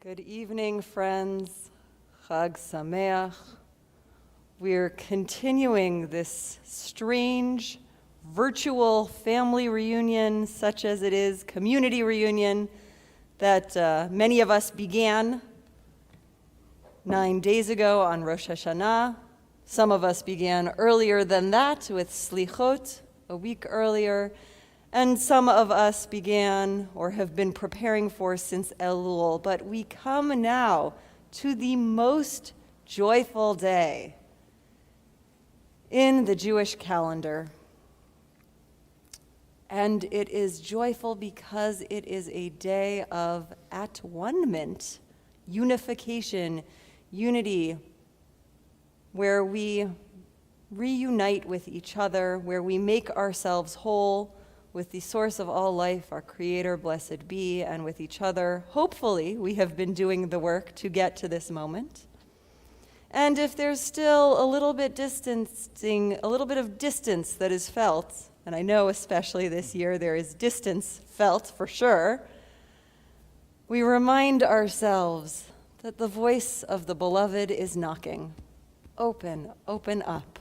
Good evening, friends. Chag Sameach. We're continuing this strange virtual family reunion, such as it is, community reunion, that many of us began 9 days ago on Rosh Hashanah. Some of us began earlier than that with Slichot, a week earlier. And some of us began or have been preparing for since Elul, but we come now to the most joyful day in the Jewish calendar. And it is joyful because it is a day of at-one-ment, unification, unity, where we reunite with each other, where we make ourselves whole with the source of all life, our Creator, blessed be, and with each other. Hopefully, we have been doing the work to get to this moment. And if there's still a little bit of distance that is felt, and I know especially this year there is distance felt for sure, we remind ourselves that the voice of the beloved is knocking. Open, open up.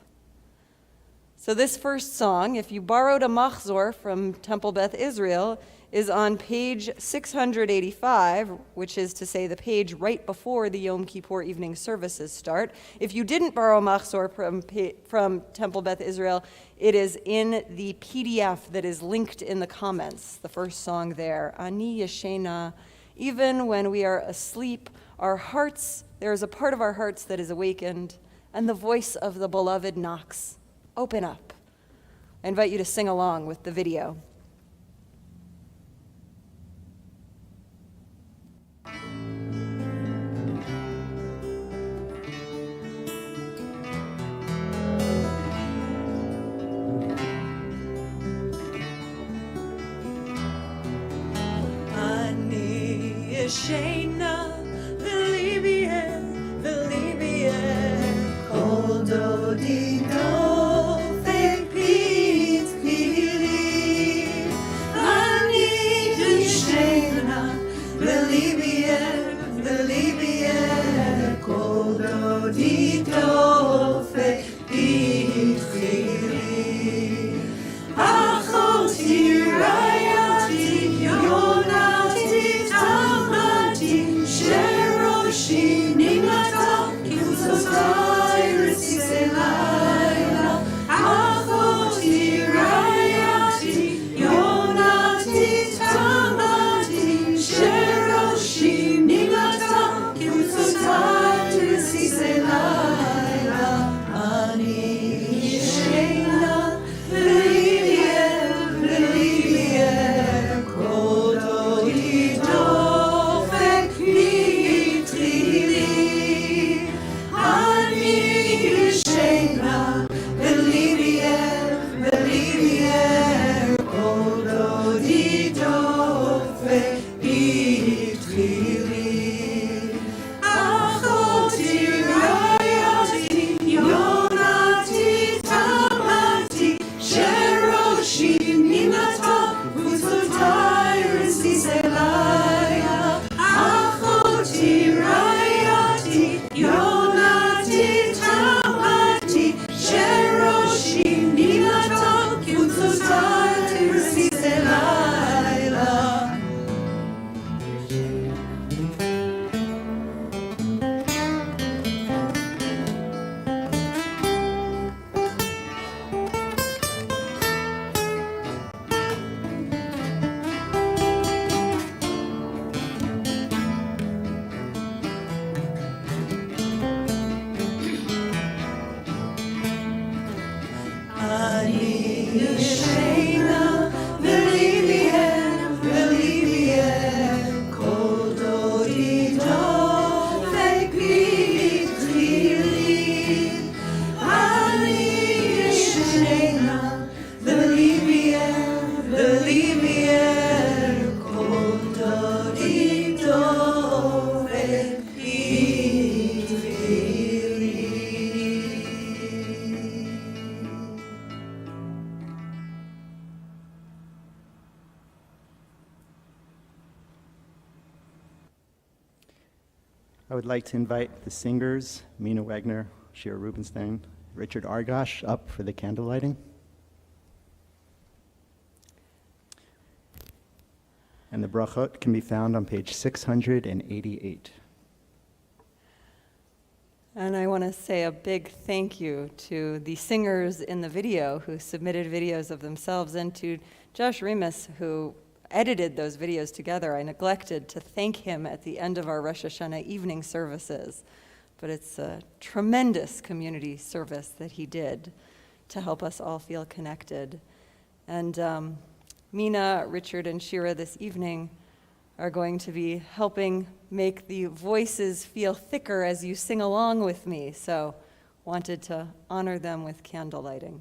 So this first song, if you borrowed a machzor from Temple Beth Israel, is on page 685, which is to say the page right before the Yom Kippur evening services start. If you didn't borrow a machzor from Temple Beth Israel, it is in the PDF that is linked in the comments, the first song there. Ani Yeshena. Even when we are asleep, our hearts, there is a part of our hearts that is awakened, and the voice of the beloved knocks. Open up. I invite you to sing along with the video. Ani Yeshena v'libiyeh kol dodi I would like to invite the singers, Mina Wagner, Shira Rubenstein, Richard Argosh, up for the candle lighting. And the brachot can be found on page 688. And I want to say a big thank you to the singers in the video who submitted videos of themselves, and to Josh Remus, who edited those videos together. I neglected to thank him at the end of our Rosh Hashanah evening services, but it's a tremendous community service that he did to help us all feel connected. And Mina, Richard, and Shira this evening are going to be helping make the voices feel thicker as you sing along with me, so wanted to honor them with candle lighting.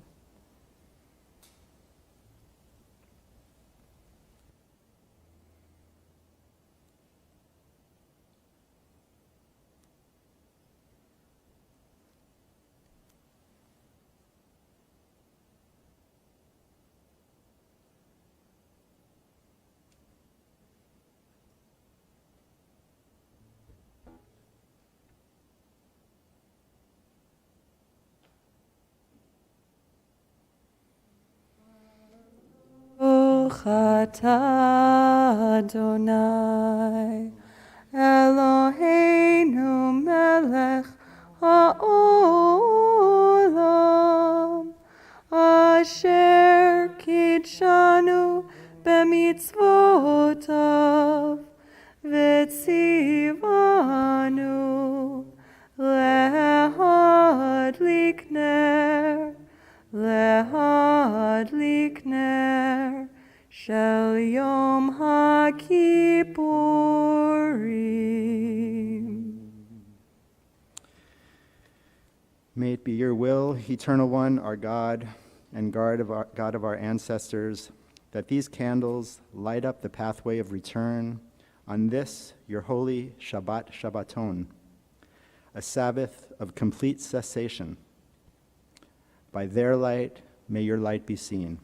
Ata Adonai Eloheinu melech haolam asher kidshanu b'mitzvotav v'tzivanu lehadlik ner Shel Yom HaKippurim. May it be your will, Eternal One, our God and God of our ancestors, that these candles light up the pathway of return on this, your holy Shabbat Shabbaton, a Sabbath of complete cessation. By their light, may your light be seen.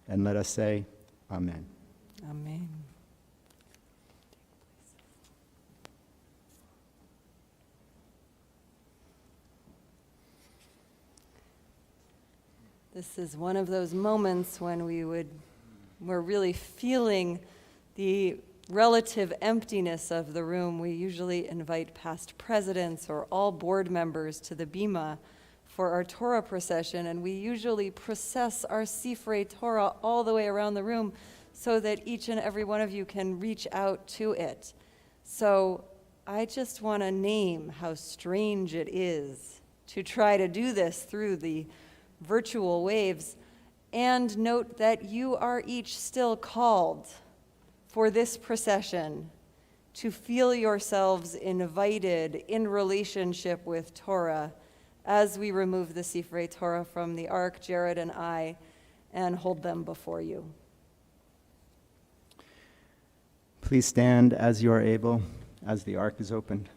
And let us say, Amen. Amen. This is one of those moments when we're really feeling the relative emptiness of the room. We usually invite past presidents or all board members to the Bima for our Torah procession, and we usually process our Sifrei Torah all the way around the room so that each and every one of you can reach out to it. So I just want to name how strange it is to try to do this through the virtual waves, and note that you are each still called for this procession to feel yourselves invited in relationship with Torah as we remove the Sifrei Torah from the Ark, Jared and I, and hold them before you. Please stand as you are able, as the Ark is opened.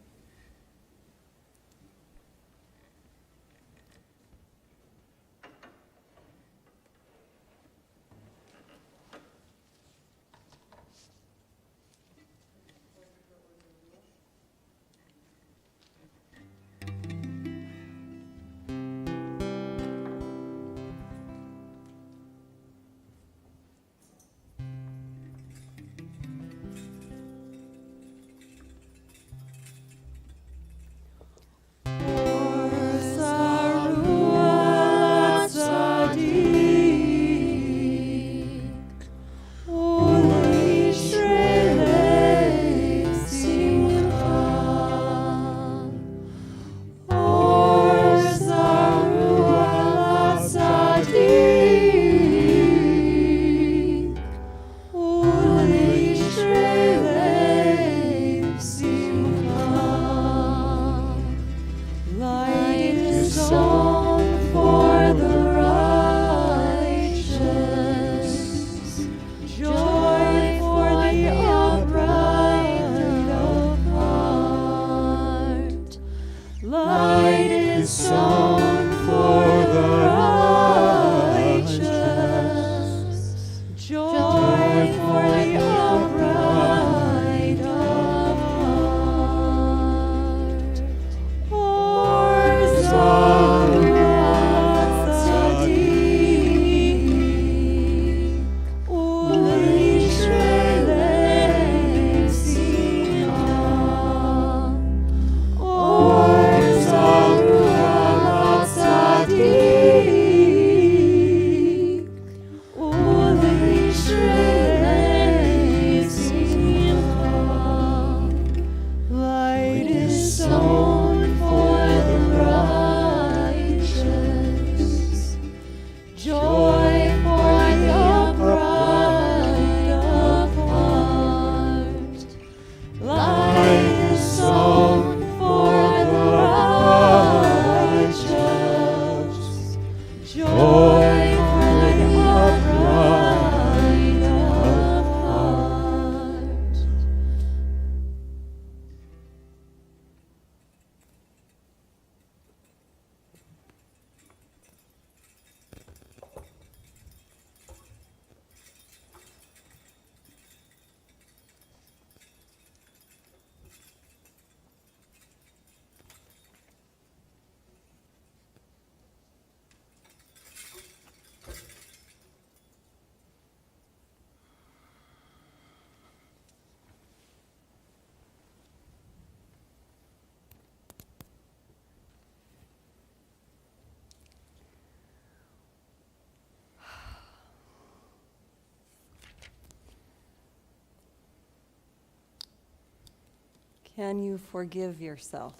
Can you forgive yourself?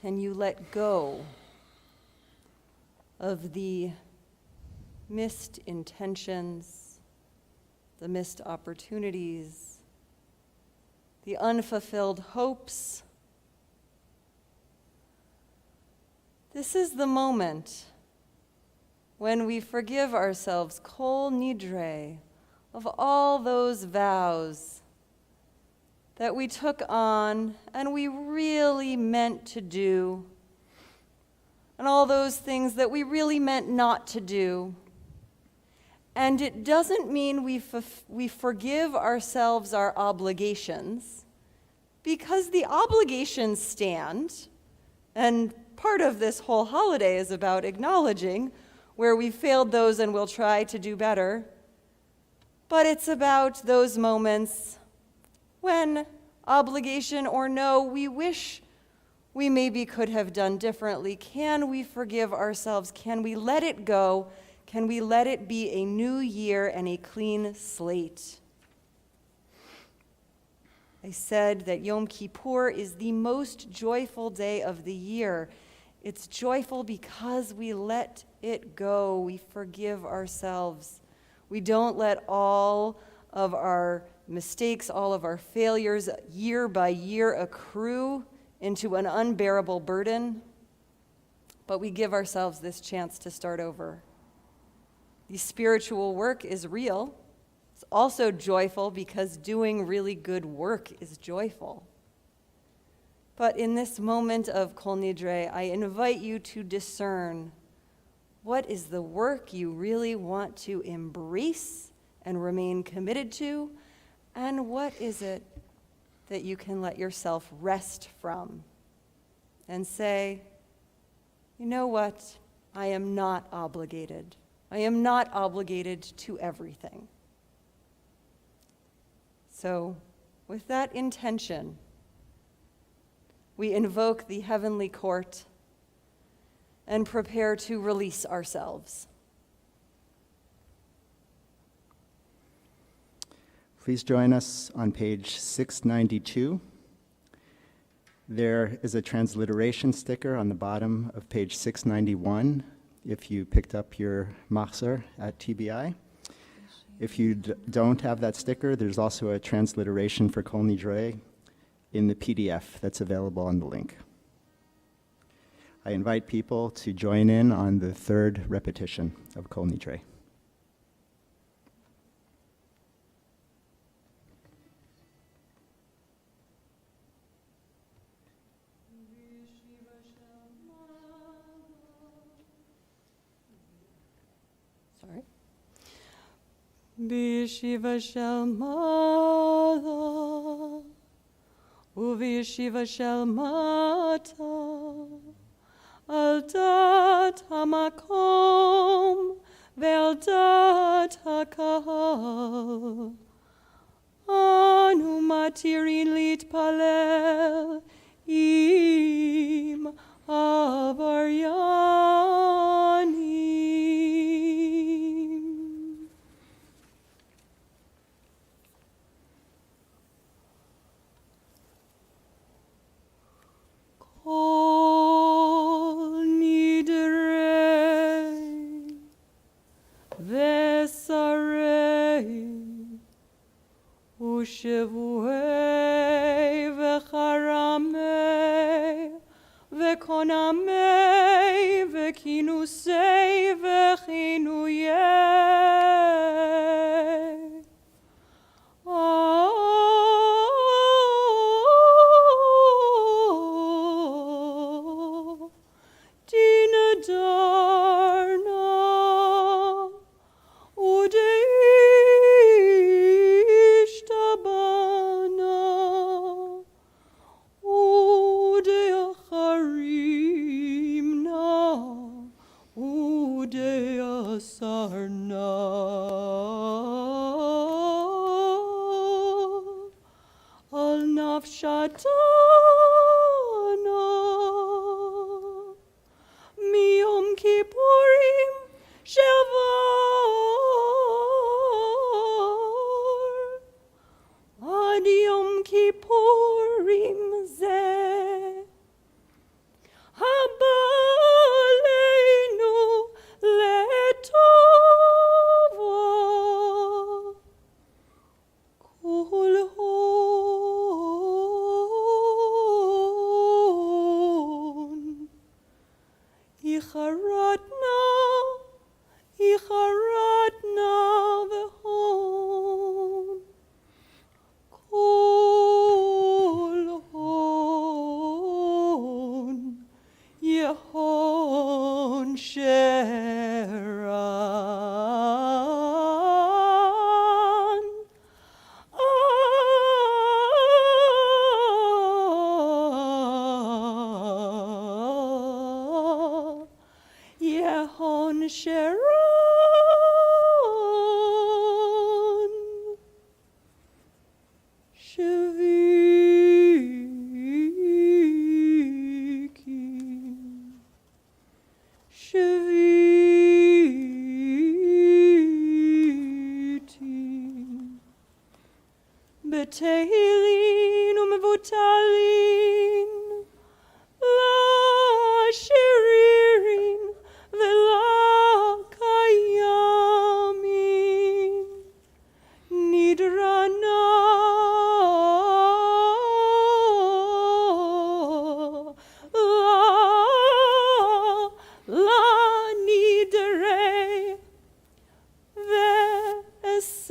Can you let go of the missed intentions, the missed opportunities, the unfulfilled hopes? This is the moment when we forgive ourselves, kol nidre, of all those vows that we took on and we really meant to do, and all those things that we really meant not to do. And it doesn't mean we forgive ourselves our obligations, because the obligations stand, and part of this whole holiday is about acknowledging where we failed those and we'll try to do better. But it's about those moments when, obligation or no, we wish we maybe could have done differently. Can we forgive ourselves? Can we let it go? Can we let it be a new year and a clean slate? I said that Yom Kippur is the most joyful day of the year. It's joyful because we let it go. We forgive ourselves. We don't let all of our mistakes, all of our failures, year by year accrue into an unbearable burden, but we give ourselves this chance to start over. The spiritual work is real. It's also joyful because doing really good work is joyful. But in this moment of Kol Nidre, I invite you to discern what is the work you really want to embrace and remain committed to, and what is it that you can let yourself rest from and say, you know what, I am not obligated. I am not obligated to everything. So, with that intention, we invoke the heavenly court and prepare to release ourselves. Please join us on page 692. There is a transliteration sticker on the bottom of page 691 if you picked up your machzor at TBI. If you don't have that sticker, there's also a transliteration for Kol Nidre in the PDF that's available on the link. I invite people to join in on the third repetition of Kol Nidre. Sorry. B'yeshiva shel mala u'v'yeshiva shel mata al dat hamakom ve'al dat hakahal anu matirin litpalel im avaryanim. Kol nidre vesarei u'shevuei v'charamei v'konamei v'kinusei v'chinuyei. Dina darna udeishtabana udeacharimna udeasarna al nafshatana miyom kippurim shavar ad yom kippur מטהרין ומבוטלין, לשרירין ולקיימים, נדרה נא לנדרי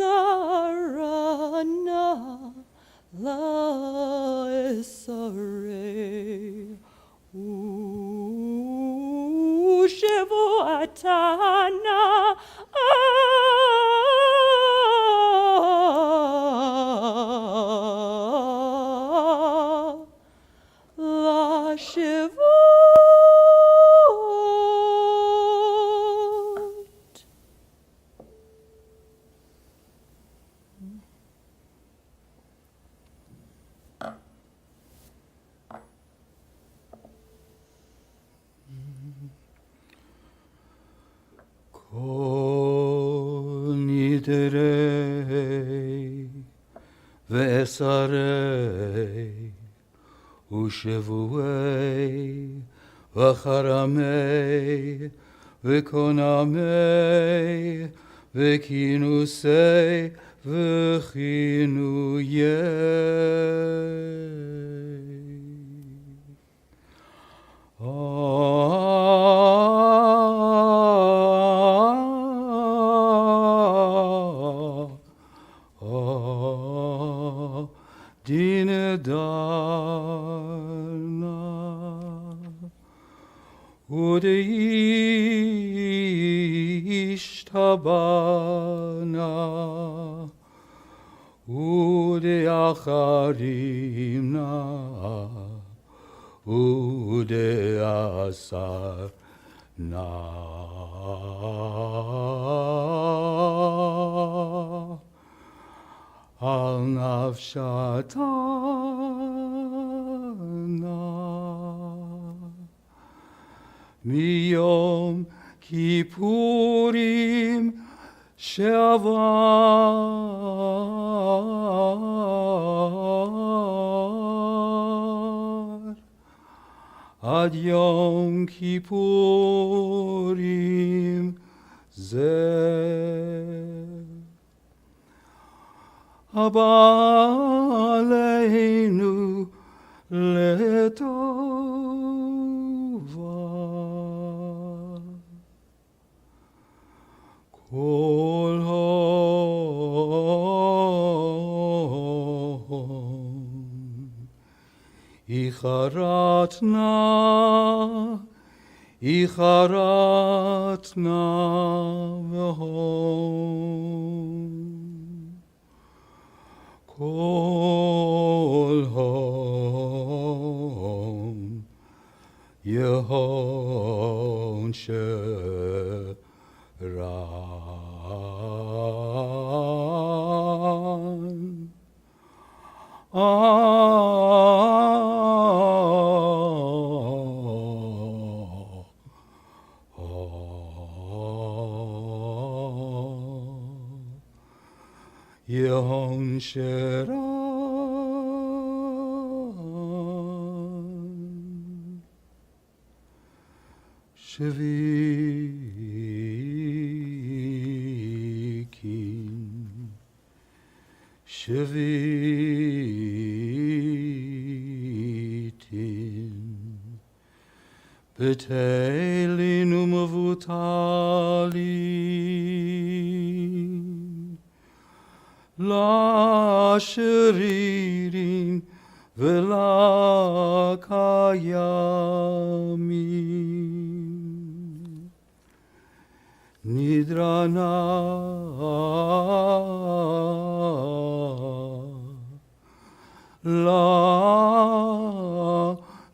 ואסרנה לאסרי ושבועתנה לשבועות. כל נדרי ואסרי ושבועי וחרמי וקונמי וכינוסי וכינויי Dinedana Udeishtabana Udeacharimna Udeasarna Al nafshatana miyom kippurim shavar ad yom kippurim zeh Abaleinu letova kol hom icharatna v'hom Kol hom Yehon Sheran Yehon Sheran Shavikin Shavitin Betelin umavutali La sheririn vela kayamin Nidrana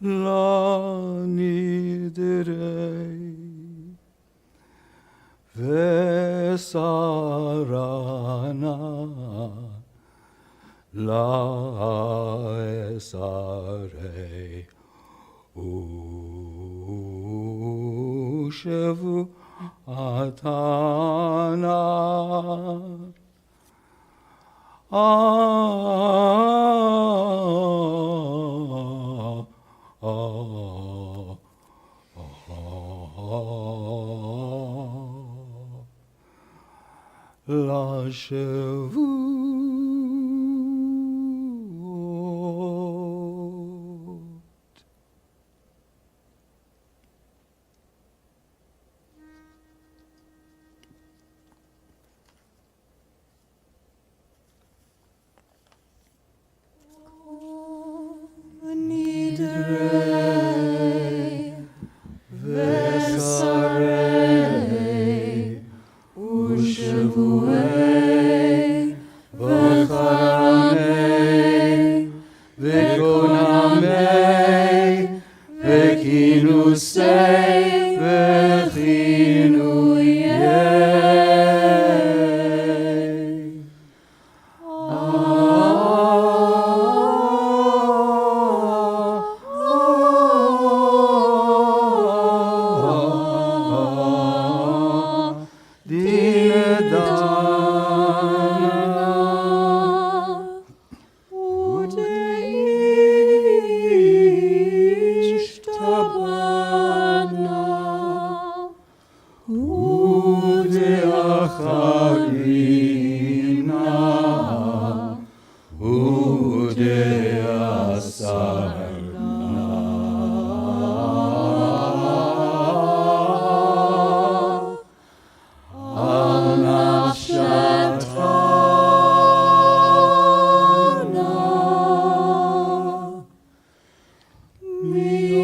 la nidre Vesarana la esare ushevu atana לשבועות. Nidre, Vesare, Ushavuei, Vacharame, Vekoname, Vekinusei, Vekinuyei.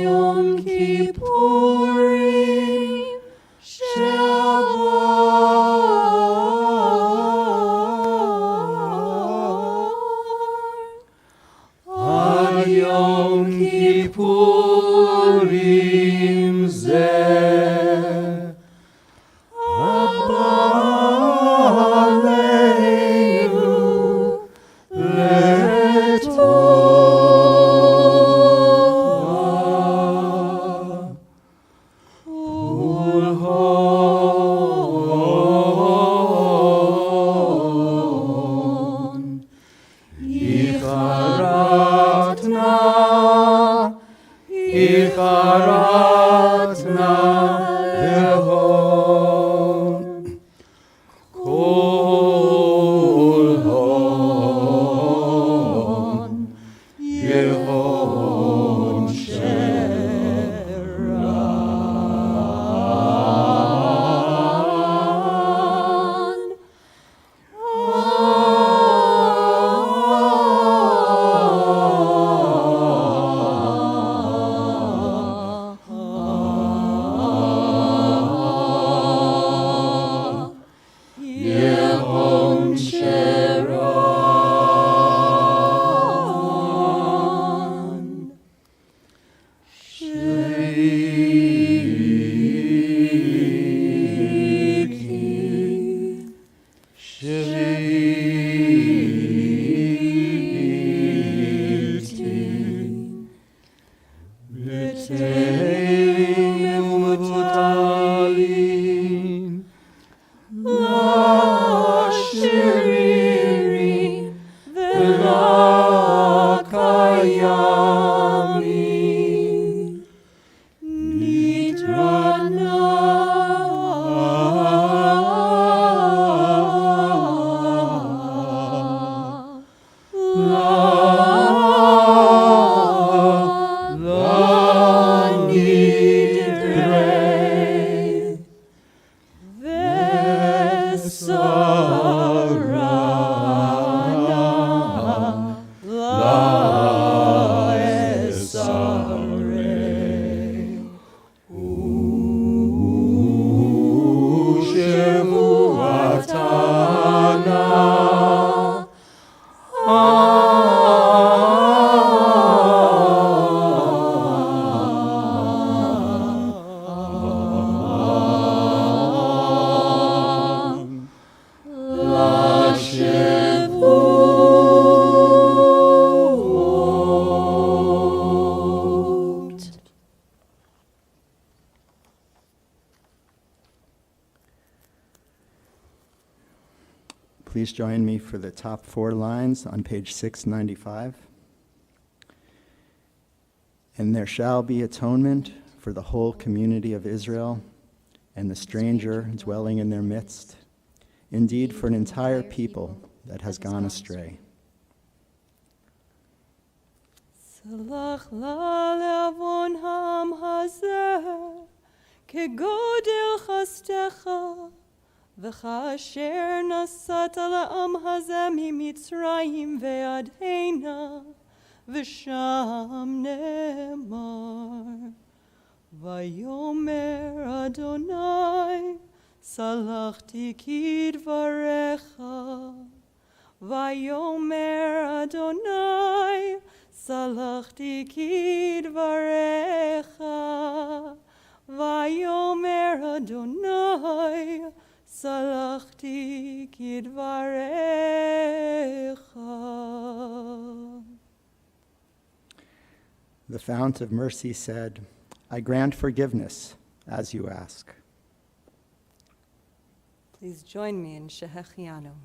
Yom Kippurim Ad Yom Kippurim Zeh Abba Aleinu Letova Ulhon Icharatna Lehon Kol Hon Yehon Sheran Yehon Sheran Shiki Shiti B'teilim u'mutalim Lashiririm V'lakayamim Nitrana La Nidre Vesarana La Esare Ushevuatana La please join me for the top 4 lines on page 695. And there shall be atonement for the whole community of Israel and the stranger dwelling in their midst, indeed for an entire people that has gone astray. Salach la le'avon ha'am hazeh, kegodel chastecha, v'chasher nasat la'am hazeh mimitzrayim ve'ad hena, v'sham ne'emar. Vayomer Adonai, salachti kidvarecha. Vayomer Adonai, salachti kidvarecha. Vayomer Adonai, salachti kidvarecha. The fount of mercy said, I grant forgiveness as you ask. Please join me in Shehechianu.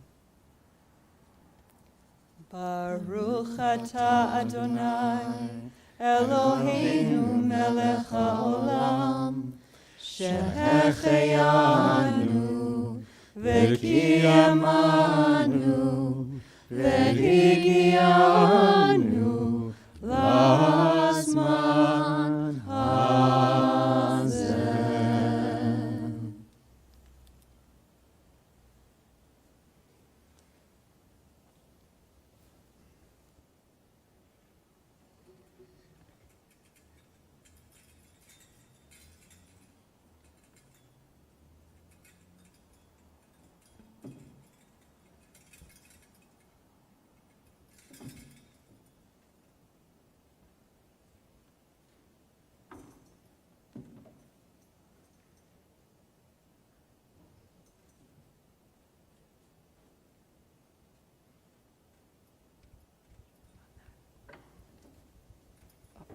Baruch atah Adonai, Eloheinu melech haolam, Shehechianu, v'kiyamanu, v'higianu, lazman hazeh.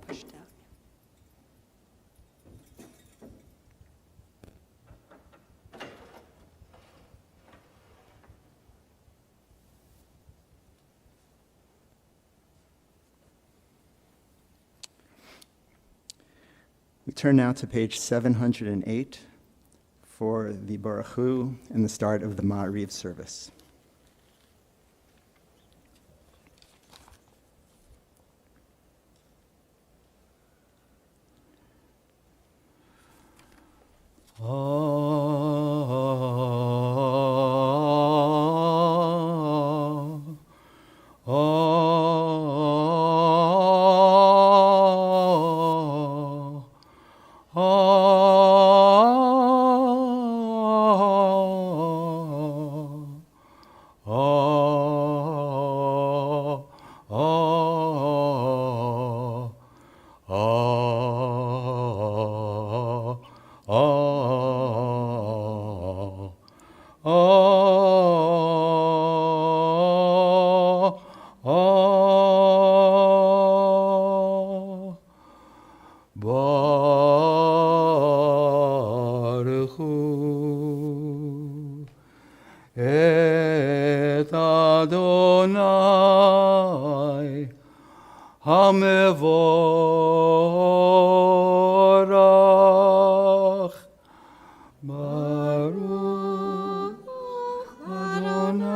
Push down. We turn now to page 708 for the Baruch Hu and the start of the Ma'ariv service. Et Adonai HaMevorach Baruch Adonai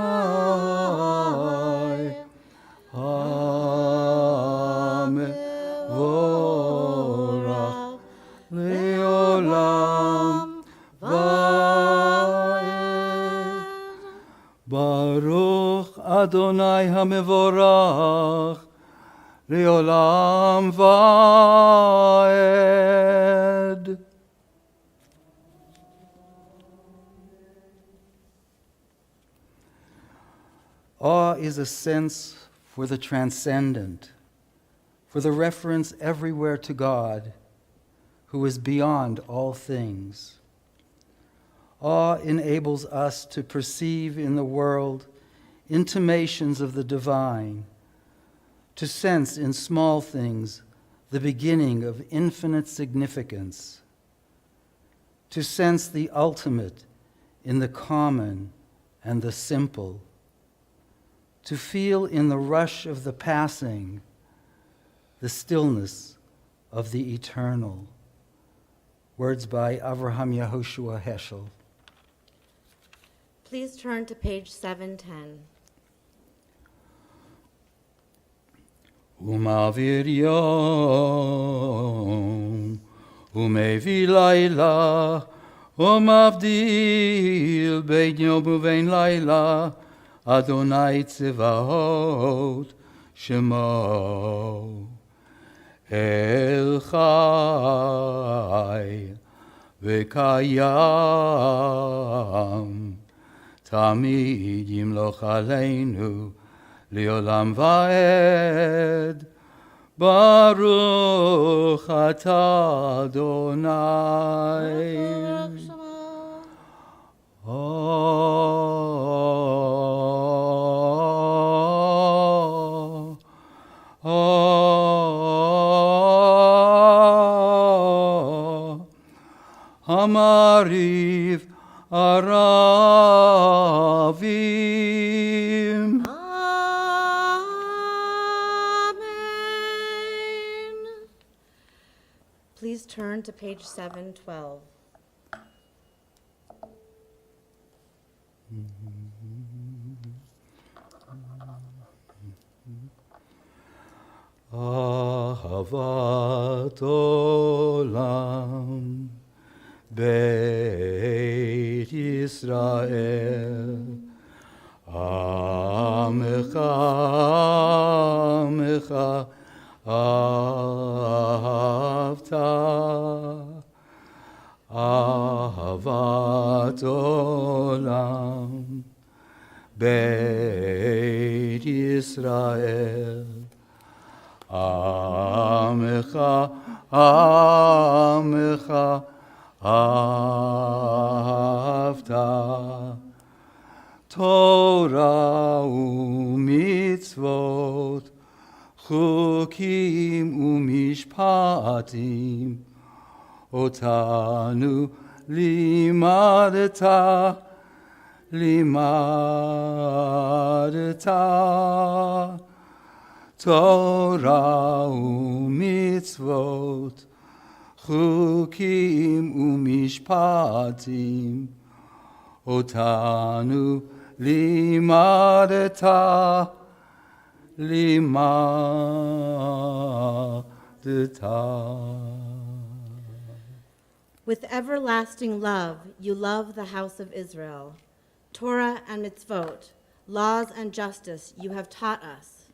HaMevorach Leolam Vaed. Baruch Adonai HaMevorach Leolam Vaed. Awe is a sense for the transcendent, for the reference everywhere to God, who is beyond all things. Awe enables us to perceive in the world intimations of the divine, to sense in small things the beginning of infinite significance, to sense the ultimate in the common and the simple, to feel in the rush of the passing the stillness of the eternal. Words by Avraham Yehoshua Heschel. Please turn to page 710. Umavir yom, umevi laila, umavdil bein yom uvein laila, Adonai tzivahot shemo. El chai v'kayam, tamid yimloch aleinu, Leolam vaed, Baruch atah Adonai. Hamariv Aravim. Please turn to page 712. Ahavat olam Beit Yisrael Amecha Amecha Ahavta Ahavat olam Beit Yisrael Amecha Amecha Ahavta Torah u'mitzvot Chukim u'mishpatim Otanu limadeta Torah u'mitzvot Chukim u'mishpatim Otanu limadeta With everlasting love, you love the house of Israel. Torah and mitzvot, laws and justice you have taught us.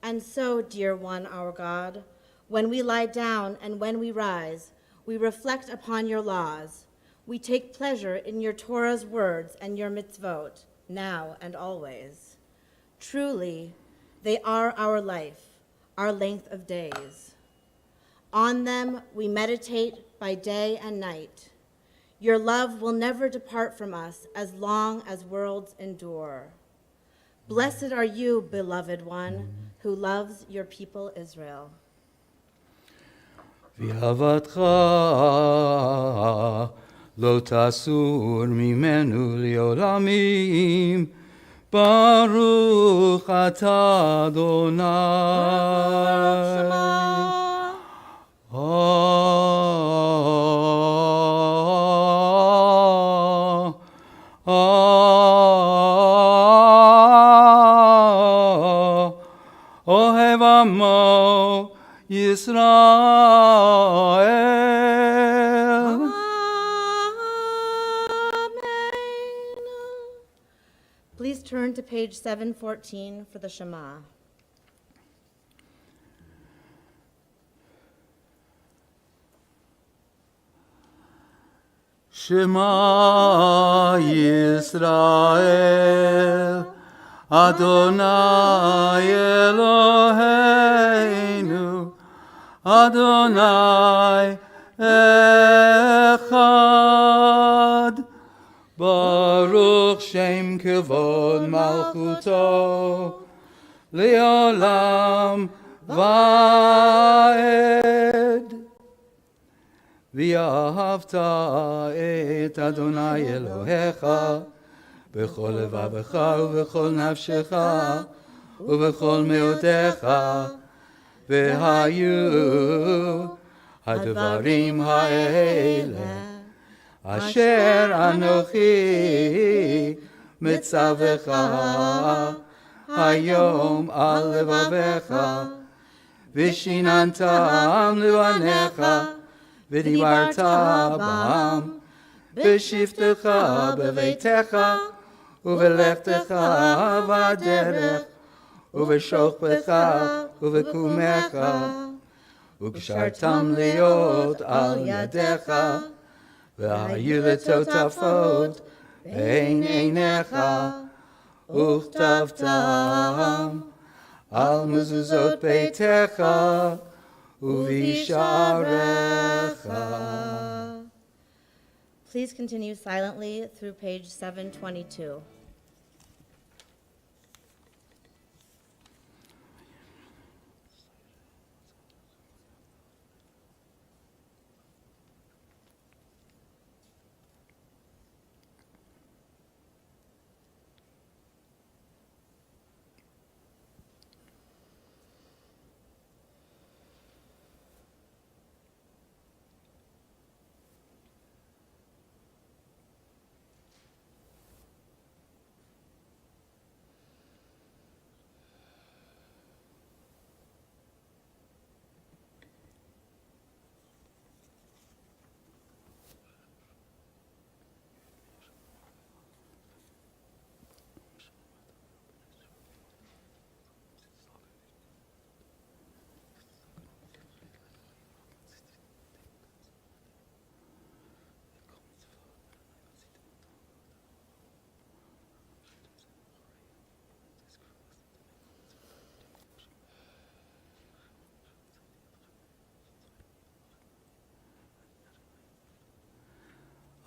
And so, dear one, our God, when we lie down and when we rise, we reflect upon your laws. We take pleasure in your Torah's words and your mitzvot, now and always. Truly, they are our life, our length of days. On them we meditate by day and night. Your love will never depart from us as long as worlds endure. Blessed are you, beloved one, who loves your people Israel. V'avatcha lo tasur mimenu leolamim Baruch atah Adonai. Ohev amo Yisrael. Please turn to page 714 for the Shema. Shema Yisrael, Adonai Eloheinu, Adonai Echad. Baruch Shem Kevod Malchuto, Leolam Vaed. V'ahavta et Adonai Elohecha בכל לבבך ובכל נפשך ובכל מאודיך, והיו הדברים האלה אשר אנוכי מצווך היום על לבביך, ושיננתם לבניך, ודיברת בם, בשבתך בביתך, ובלכתך בדרך, ובשוכבך ובקומך, וקשרתם להיות על ידיך, והיו לטוטפות בין עיניך, וכתבתם על מזוזות ביתך ובשעריך. Please continue silently through page 722.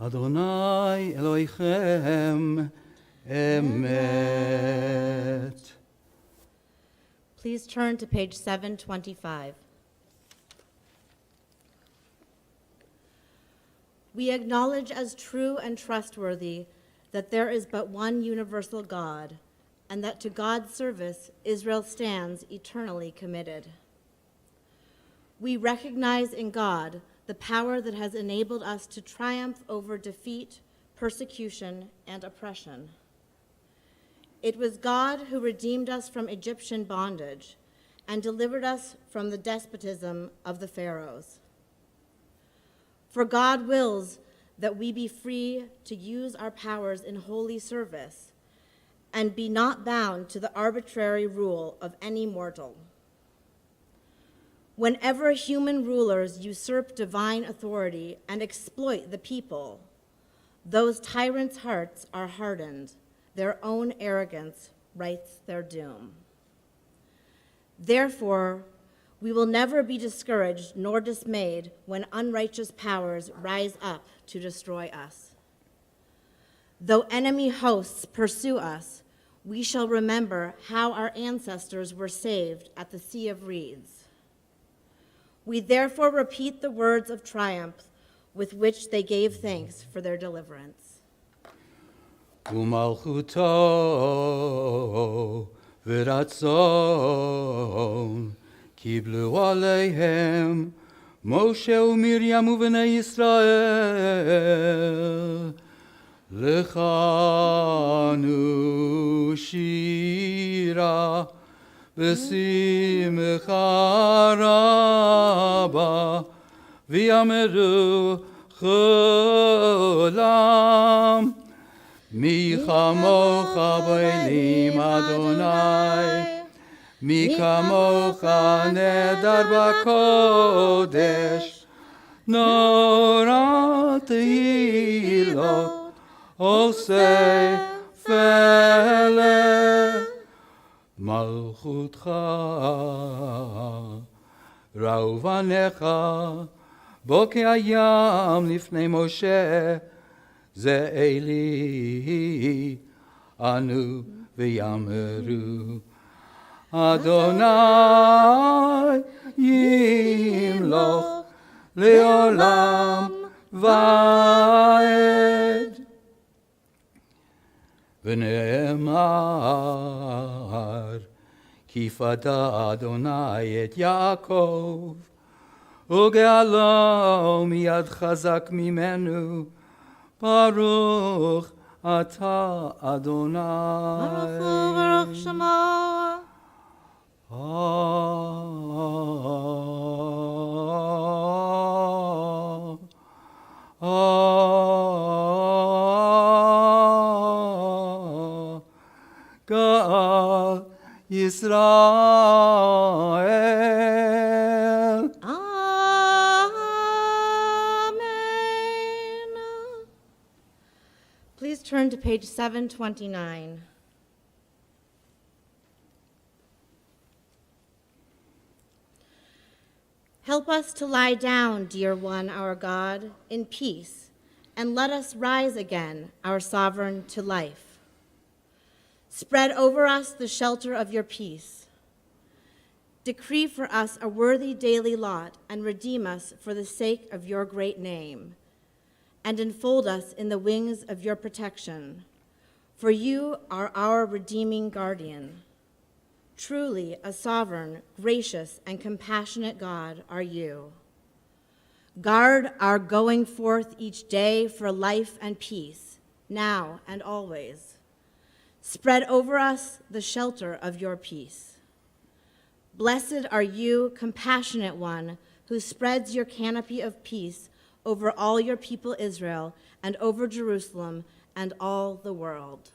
Adonai Elohechem Emet. Please turn to page 725. We acknowledge as true and trustworthy that there is but one universal God, and that to God's service Israel stands eternally committed. We recognize in God the power that has enabled us to triumph over defeat, persecution, and oppression. It was God who redeemed us from Egyptian bondage and delivered us from the despotism of the pharaohs. For God wills that we be free to use our powers in holy service and be not bound to the arbitrary rule of any mortal. Whenever human rulers usurp divine authority and exploit the people, those tyrants' hearts are hardened. Their own arrogance writes their doom. Therefore, we will never be discouraged nor dismayed when unrighteous powers rise up to destroy us. Though enemy hosts pursue us, we shall remember how our ancestors were saved at the Sea of Reeds. We therefore repeat the words of triumph with which they gave thanks for their deliverance. Umalchuto v'ratzon kiblu aleihem Moshe u'Miriam u'bnei Yisrael lechanu shira B'simcha rabba v'yameru cholam Mi chamocha b'elim Adonai Mi kamocha nedar b'kodesh Nora tehilot osei fele Malchutcha Rauvanecha Boke hayam lifnei Moshe Ze Eli Anu v'yameru Adonai Yimloch Leolam Vaed ונאמר, כי פדה אדוני את יעקב, וגאלו מיד חזק ממנו, ברוך אתה אדוני. ברוך הוא ברוך שמו. גאל ישראל. Amen. Please turn to page 729. Help us to lie down, dear one, our God, in peace, and let us rise again, our sovereign, to life. Spread over us the shelter of your peace. Decree for us a worthy daily lot, and redeem us for the sake of your great name, and enfold us in the wings of your protection, for you are our redeeming guardian. Truly, a sovereign, gracious, and compassionate God are you. Guard our going forth each day for life and peace, now and always. Spread over us the shelter of your peace. Blessed are you, compassionate one, who spreads your canopy of peace over all your people Israel and over Jerusalem and all the world.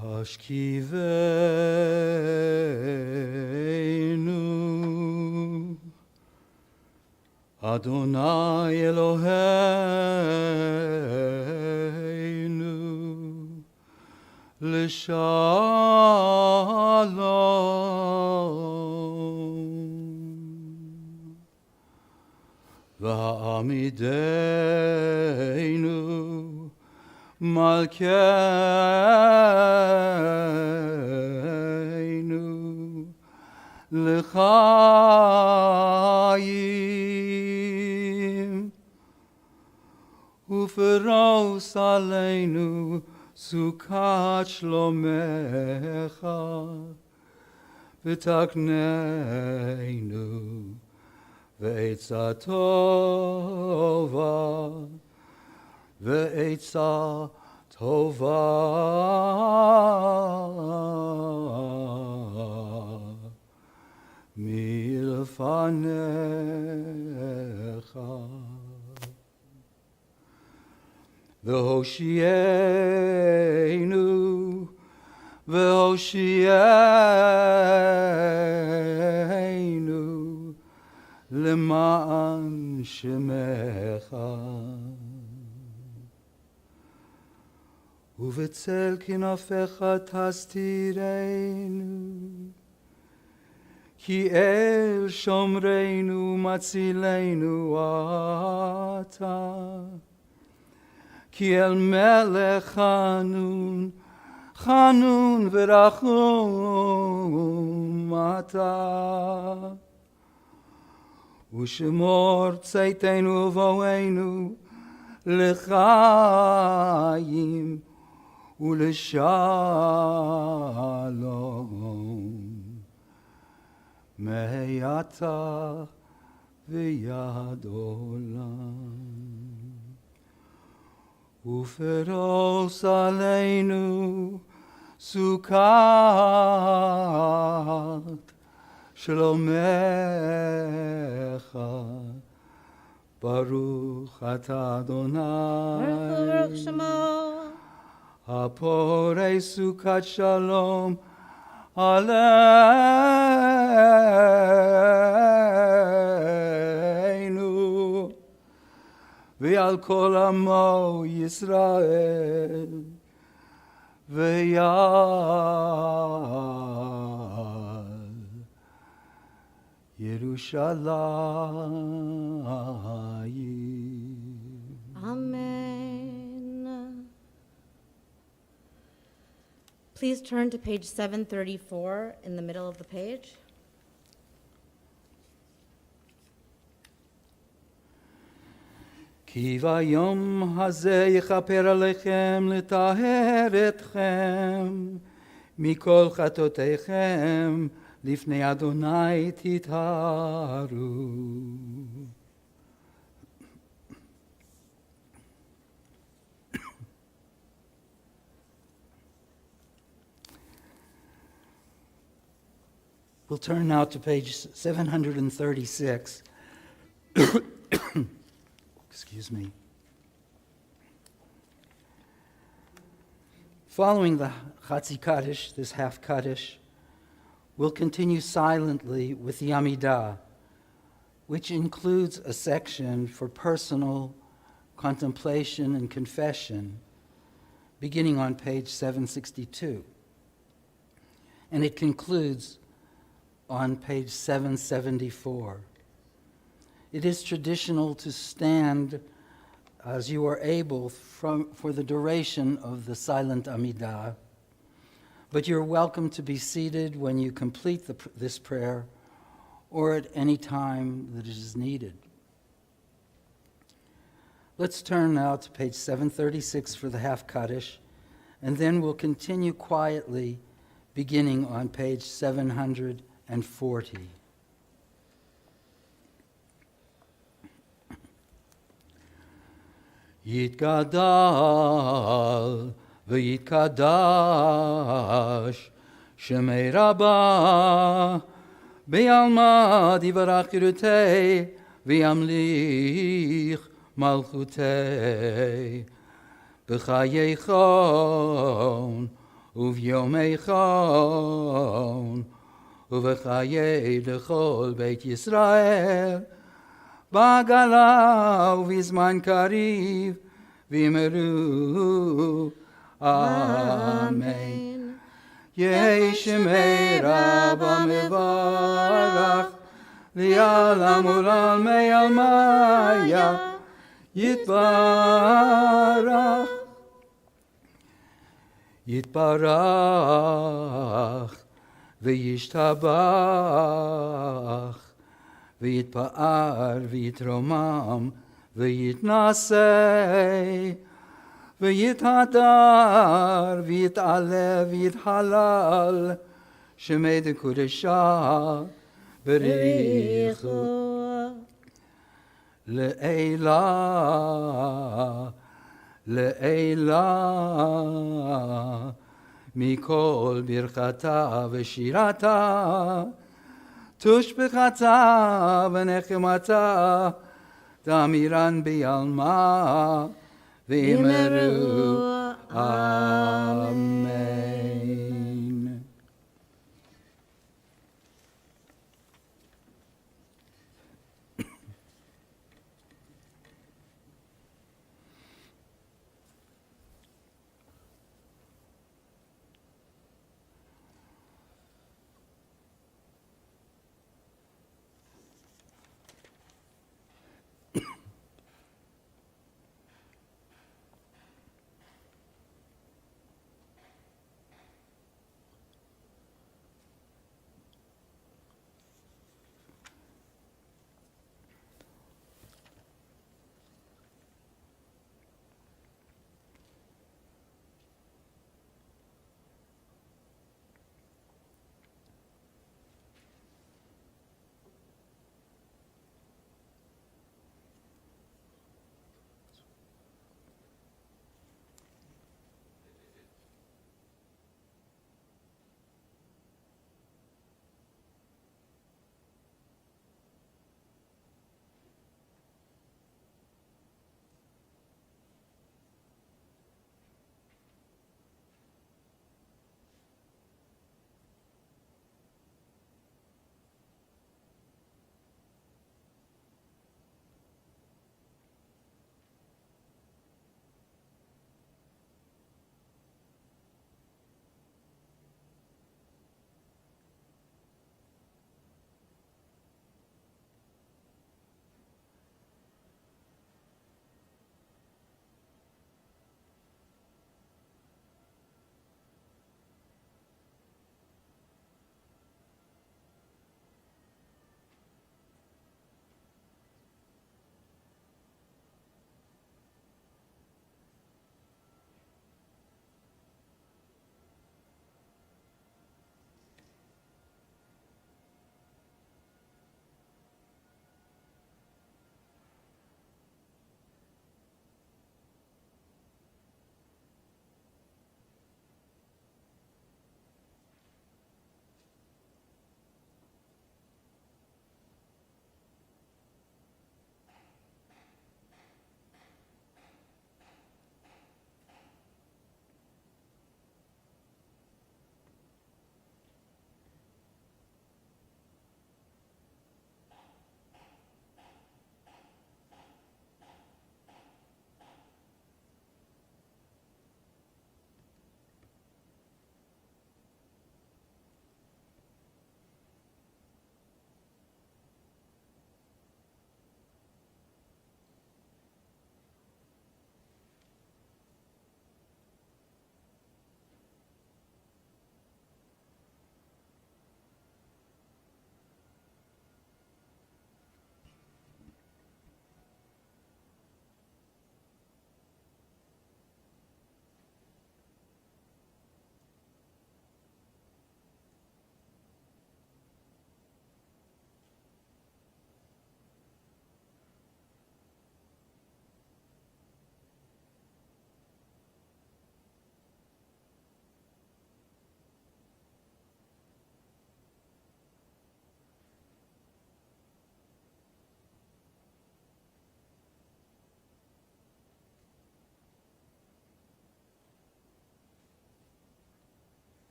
השכיבנו, אדוני אלוהינו, לשלום. והעמידנו מלכנו לחיים, ופרוס עלינו סוכת שלומך, ותקננו ועצה טובה, ועצה טובה מלפניך. והושיענו, והושיענו למען שמך. ובצל כנפיך תסתירנו, כי אל שומרנו מצילנו אתה, כי אל מלך חנון, חנון ורחום אתה. ושמור צאתנו ובואנו לחיים ולשלום, מעתה ויד עולם. ופרוס עלינו סוכת שלומך, ברוך אתה אדוני, ברוך שמו, הפורש סוכת שלום עלינו ועל כל עמו ישראל, ויעל ירושלים. Amen. Please turn to page 734 in the middle of the page. כי כי ביום הזה יכפר עליכם לטהר אתכם מכל חטאותיכם לפני אדוני תטהרו. We'll turn now to page 736. Excuse me. Following the Chatzi Kaddish, this half Kaddish, we'll continue silently with the Amidah, which includes a section for personal contemplation and confession, beginning on page 762. And it concludes on page 774. It is traditional to stand as you are able for the duration of the silent Amidah, but you're welcome to be seated when you complete this prayer or at any time that it is needed. Let's turn now to page 736 for the half Kaddish, and then we'll continue quietly beginning on page 740. Yitgadal v'yitkadash Shemei Rabbah Be'alma divarach yirutei v'yamlich malchutei B'chayeichon uv'yomeichon uv'chayei lechol Beit Yisrael Ba'gala uv'izman kariv v'yimeru Amen. Yehi Shemei Rabbah mevarach li'alam u'lalmei almaya yitbarach yitbarach v'yishtabach v'yitpa'ar v'yitromam v'yitnasei v'yithadar v'yit'ale v'yithalal shemei dekudesha b'richu le'ela mikol birchata v'shirata tushbechata v'nechemata damiran bi'alma v'yimeru Amen.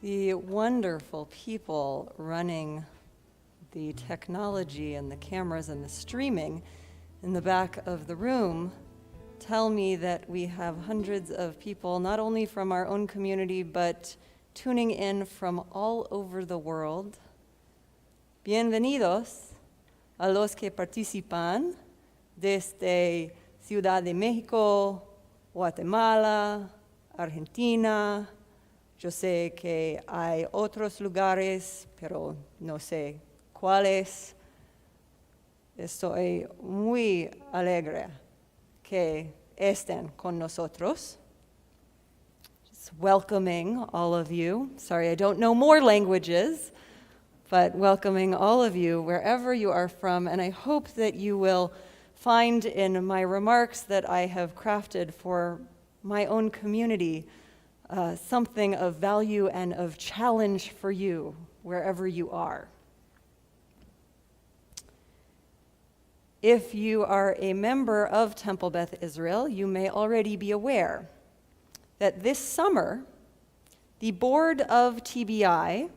the wonderful people running the technology and the cameras and the streaming in the back of the room tell me that we have hundreds of people, not only from our own community, but tuning in from all over the world. Bienvenidos a los que participan desde Ciudad de México, Guatemala, Argentina. Yo sé que hay otros lugares, pero no sé cuáles. Estoy muy alegre que estén con nosotros. Just welcoming all of you. Sorry, I don't know more languages, but welcoming all of you wherever you are from. And I hope that you will find in my remarks that I have crafted for my own community something of value and of challenge for you wherever you are. If you are a member of Temple Beth Israel, you may already be aware that this summer, the board of TBI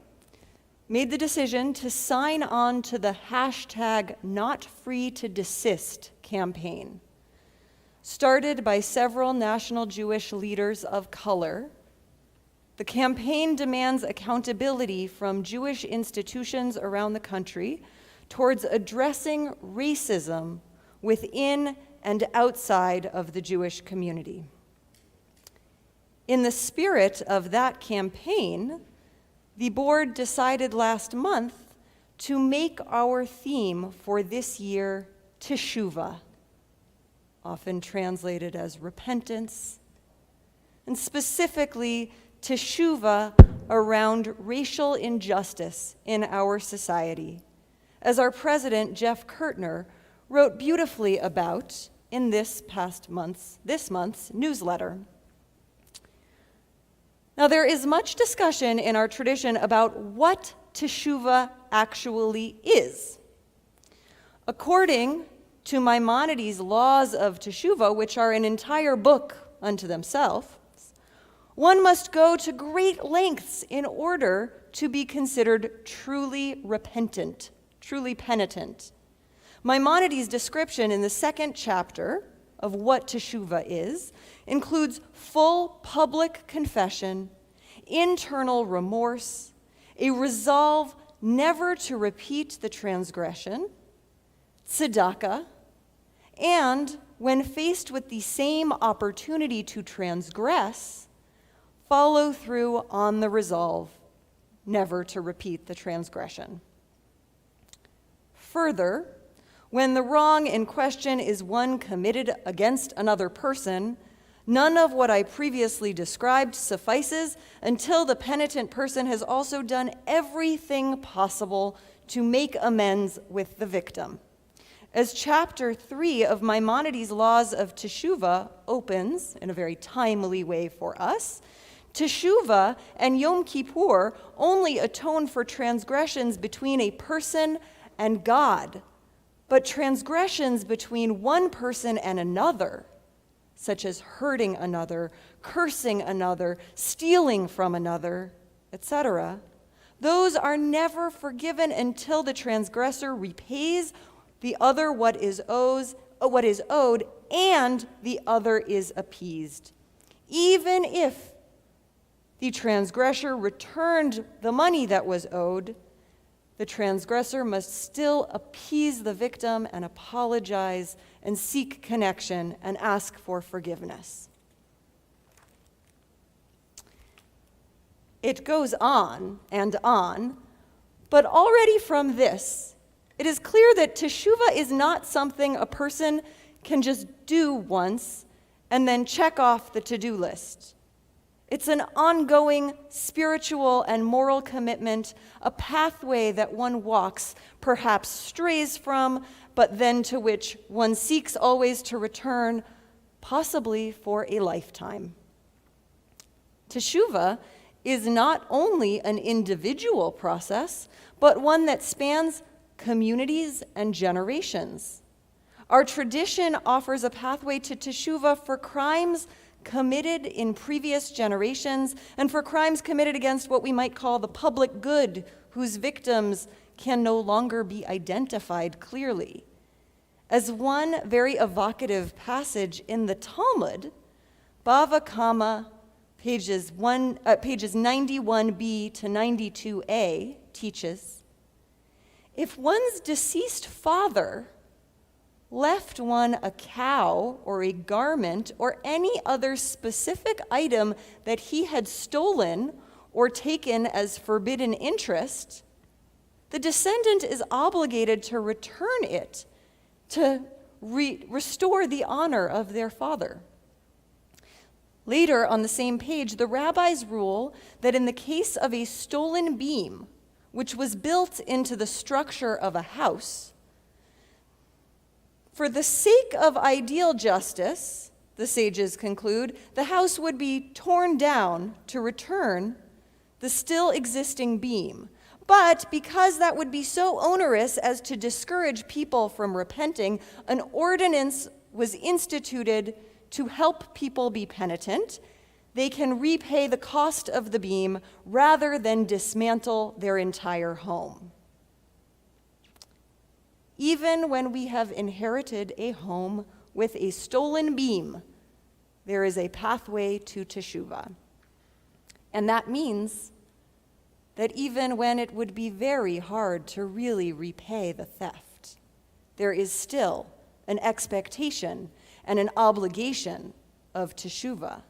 made the decision to sign on to the hashtag #NotFreeToDesist campaign, started by several national Jewish leaders of color. The campaign demands accountability from Jewish institutions around the country towards addressing racism within and outside of the Jewish community. In the spirit of that campaign, the board decided last month to make our theme for this year Teshuva, often translated as repentance, and specifically Teshuva around racial injustice in our society, as our president, Jeff Kurtner, wrote beautifully about in this month's newsletter. Now, there is much discussion in our tradition about what Teshuva actually is. According to Maimonides' laws of Teshuva, which are an entire book unto themselves, one must go to great lengths in order to be considered truly repentant, truly penitent. Maimonides' description in the 2nd chapter of what Teshuva is includes full public confession, internal remorse, a resolve never to repeat the transgression, tzedakah, and when faced with the same opportunity to transgress, follow through on the resolve never to repeat the transgression. Further, when the wrong in question is one committed against another person, none of what I previously described suffices until the penitent person has also done everything possible to make amends with the victim. As chapter 3 of Maimonides' Laws of Teshuva opens in a very timely way for us, Teshuva and Yom Kippur only atone for transgressions between a person and God, but transgressions between one person and another, such as hurting another, cursing another, stealing from another, etc., those are never forgiven until the transgressor repays the other what is owed, and the other is appeased. Even if the transgressor returned the money that was owed, the transgressor must still appease the victim and apologize and seek connection and ask for forgiveness. It goes on and on, but already from this, it is clear that Teshuva is not something a person can just do once and then check off the to-do list. It's an ongoing spiritual and moral commitment, a pathway that one walks, perhaps strays from, but then to which one seeks always to return, possibly for a lifetime. Teshuva is not only an individual process, but one that spans communities and generations. Our tradition offers a pathway to Teshuva for crimes committed in previous generations and for crimes committed against what we might call the public good, whose victims can no longer be identified clearly. As one very evocative passage in the Talmud, Bava Kama, pages 91b to 92a, teaches, if one's deceased father left one a cow or a garment or any other specific item that he had stolen or taken as forbidden interest, the descendant is obligated to return it to restore the honor of their father. Later on the same page, the rabbis rule that in the case of a stolen beam, which was built into the structure of a house, for the sake of ideal justice, the sages conclude, the house would be torn down to return the still existing beam. But because that would be so onerous as to discourage people from repenting, an ordinance was instituted to help people be penitent. They can repay the cost of the beam rather than dismantle their entire home. Even when we have inherited a home with a stolen beam, there is a pathway to Teshuva. And that means that even when it would be very hard to really repay the theft, there is still an expectation and an obligation of Teshuva.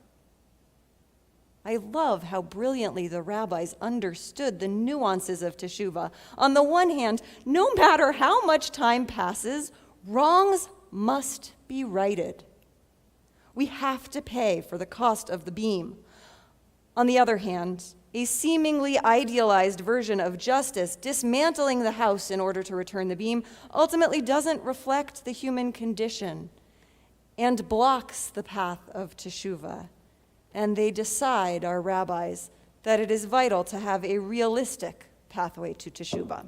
I love how brilliantly the rabbis understood the nuances of Teshuva. On the one hand, no matter how much time passes, wrongs must be righted. We have to pay for the cost of the beam. On the other hand, a seemingly idealized version of justice, dismantling the house in order to return the beam, ultimately doesn't reflect the human condition and blocks the path of Teshuva. And they decide, our rabbis, that it is vital to have a realistic pathway to Teshuva.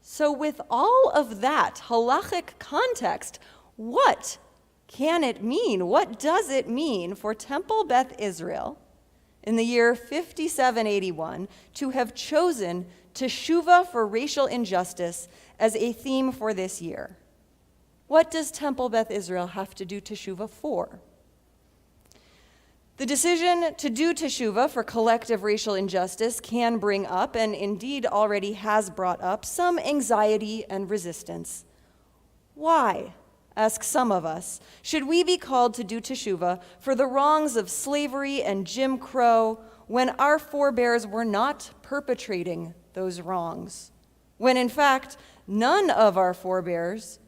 So with all of that halachic context, what can it mean? What does it mean for Temple Beth Israel in the year 5781 to have chosen Teshuva for racial injustice as a theme for this year? What does Temple Beth Israel have to do Teshuva for? The decision to do Teshuva for collective racial injustice can bring up, and indeed already has brought up, some anxiety and resistance. Why, ask some of us, should we be called to do Teshuva for the wrongs of slavery and Jim Crow when our forebears were not perpetrating those wrongs? When in fact, none of our forebears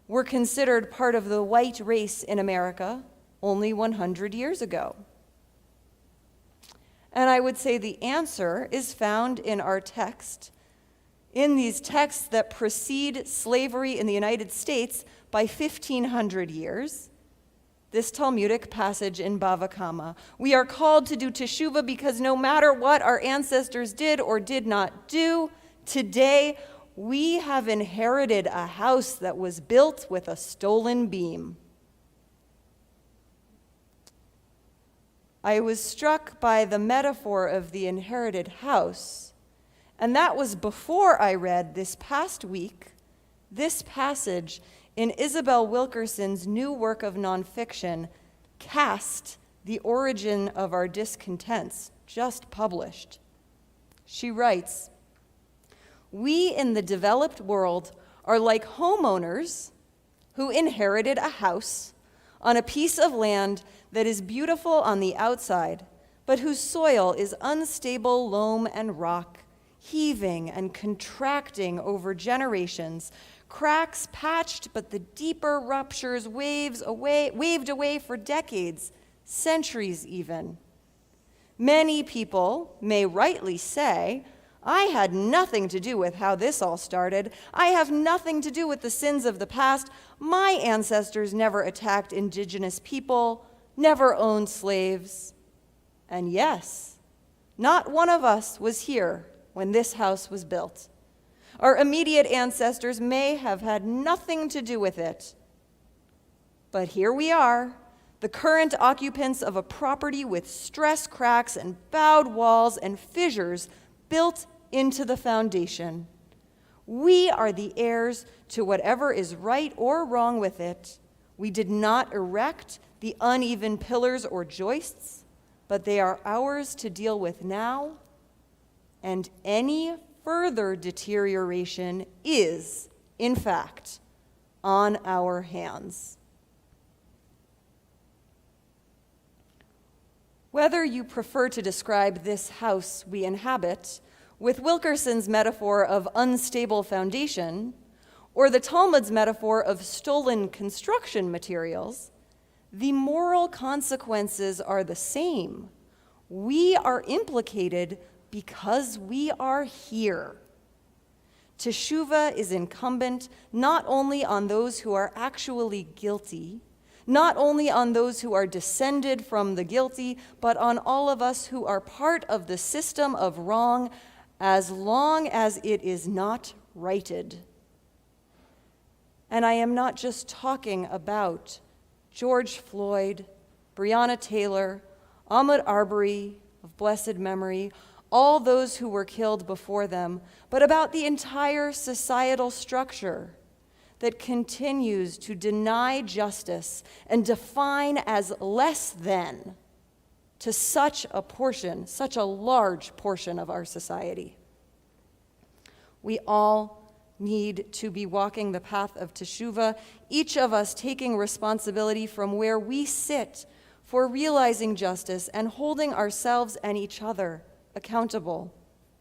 were considered part of the white race in America only 100 years ago? And I would say the answer is found in our text, in these texts that precede slavery in the United States by 1,500 years, this Talmudic passage in Bava Kama. We are called to do Teshuva because no matter what our ancestors did or did not do, today we have inherited a house that was built with a stolen beam. I was struck by the metaphor of the inherited house, and that was before I read this past week this passage in Isabel Wilkerson's new work of nonfiction, Cast, The Origin of Our Discontents, just published. She writes, "We in the developed world are like homeowners who inherited a house on a piece of land that is beautiful on the outside, but whose soil is unstable loam and rock, heaving and contracting over generations, cracks patched, but the deeper ruptures waved away for decades, centuries even. Many people may rightly say, I had nothing to do with how this all started. I have nothing to do with the sins of the past. My ancestors never attacked indigenous people, never owned slaves. And yes, not one of us was here when this house was built. Our immediate ancestors may have had nothing to do with it. But here we are, the current occupants of a property with stress cracks and bowed walls and fissures built into the foundation. We are the heirs to whatever is right or wrong with it. We did not erect the uneven pillars or joists, but they are ours to deal with now, and any further deterioration is, in fact, on our hands. Whether you prefer to describe this house we inhabit with Wilkerson's metaphor of unstable foundation, or the Talmud's metaphor of stolen construction materials, the moral consequences are the same. We are implicated because we are here. Teshuva is incumbent not only on those who are actually guilty, not only on those who are descended from the guilty, but on all of us who are part of the system of wrong as long as it is not righted. And I am not just talking about George Floyd, Breonna Taylor, Ahmaud Arbery of blessed memory, all those who were killed before them, but about the entire societal structure that continues to deny justice and define as less than to such a portion, such a large portion of our society. We all need to be walking the path of Teshuva, each of us taking responsibility from where we sit for realizing justice and holding ourselves and each other accountable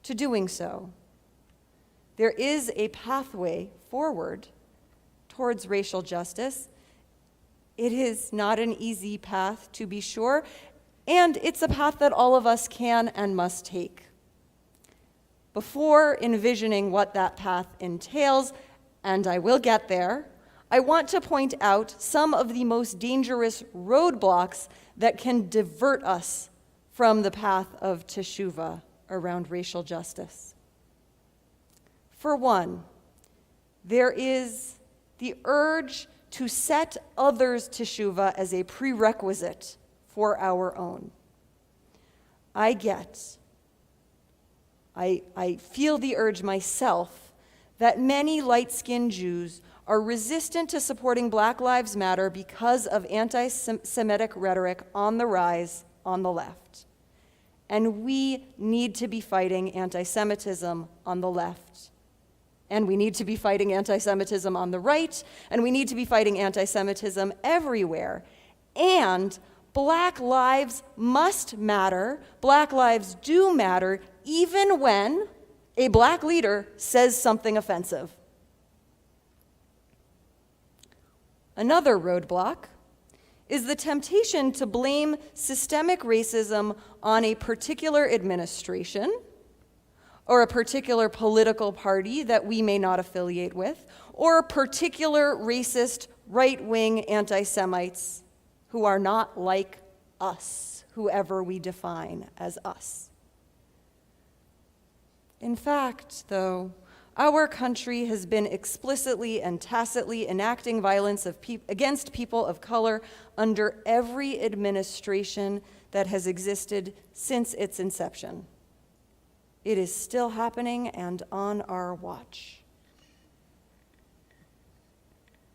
to doing so. There is a pathway forward towards racial justice. It is not an easy path, to be sure, and it's a path that all of us can and must take. Before envisioning what that path entails, and I will get there, I want to point out some of the most dangerous roadblocks that can divert us from the path of Teshuva around racial justice. For one, there is the urge to set others' Teshuva as a prerequisite for our own. I feel the urge myself that many light-skinned Jews are resistant to supporting Black Lives Matter because of anti-Semitic rhetoric on the rise on the left. And we need to be fighting anti-Semitism on the left. And we need to be fighting anti-Semitism on the right, and we need to be fighting anti-Semitism everywhere. And Black lives must matter. Black lives do matter, even when a Black leader says something offensive. Another roadblock is the temptation to blame systemic racism on a particular administration or a particular political party that we may not affiliate with, or a particular racist right-wing anti-Semites who are not like us, whoever we define as us. In fact, though, our country has been explicitly and tacitly enacting violence against people of color under every administration that has existed since its inception. It is still happening and on our watch.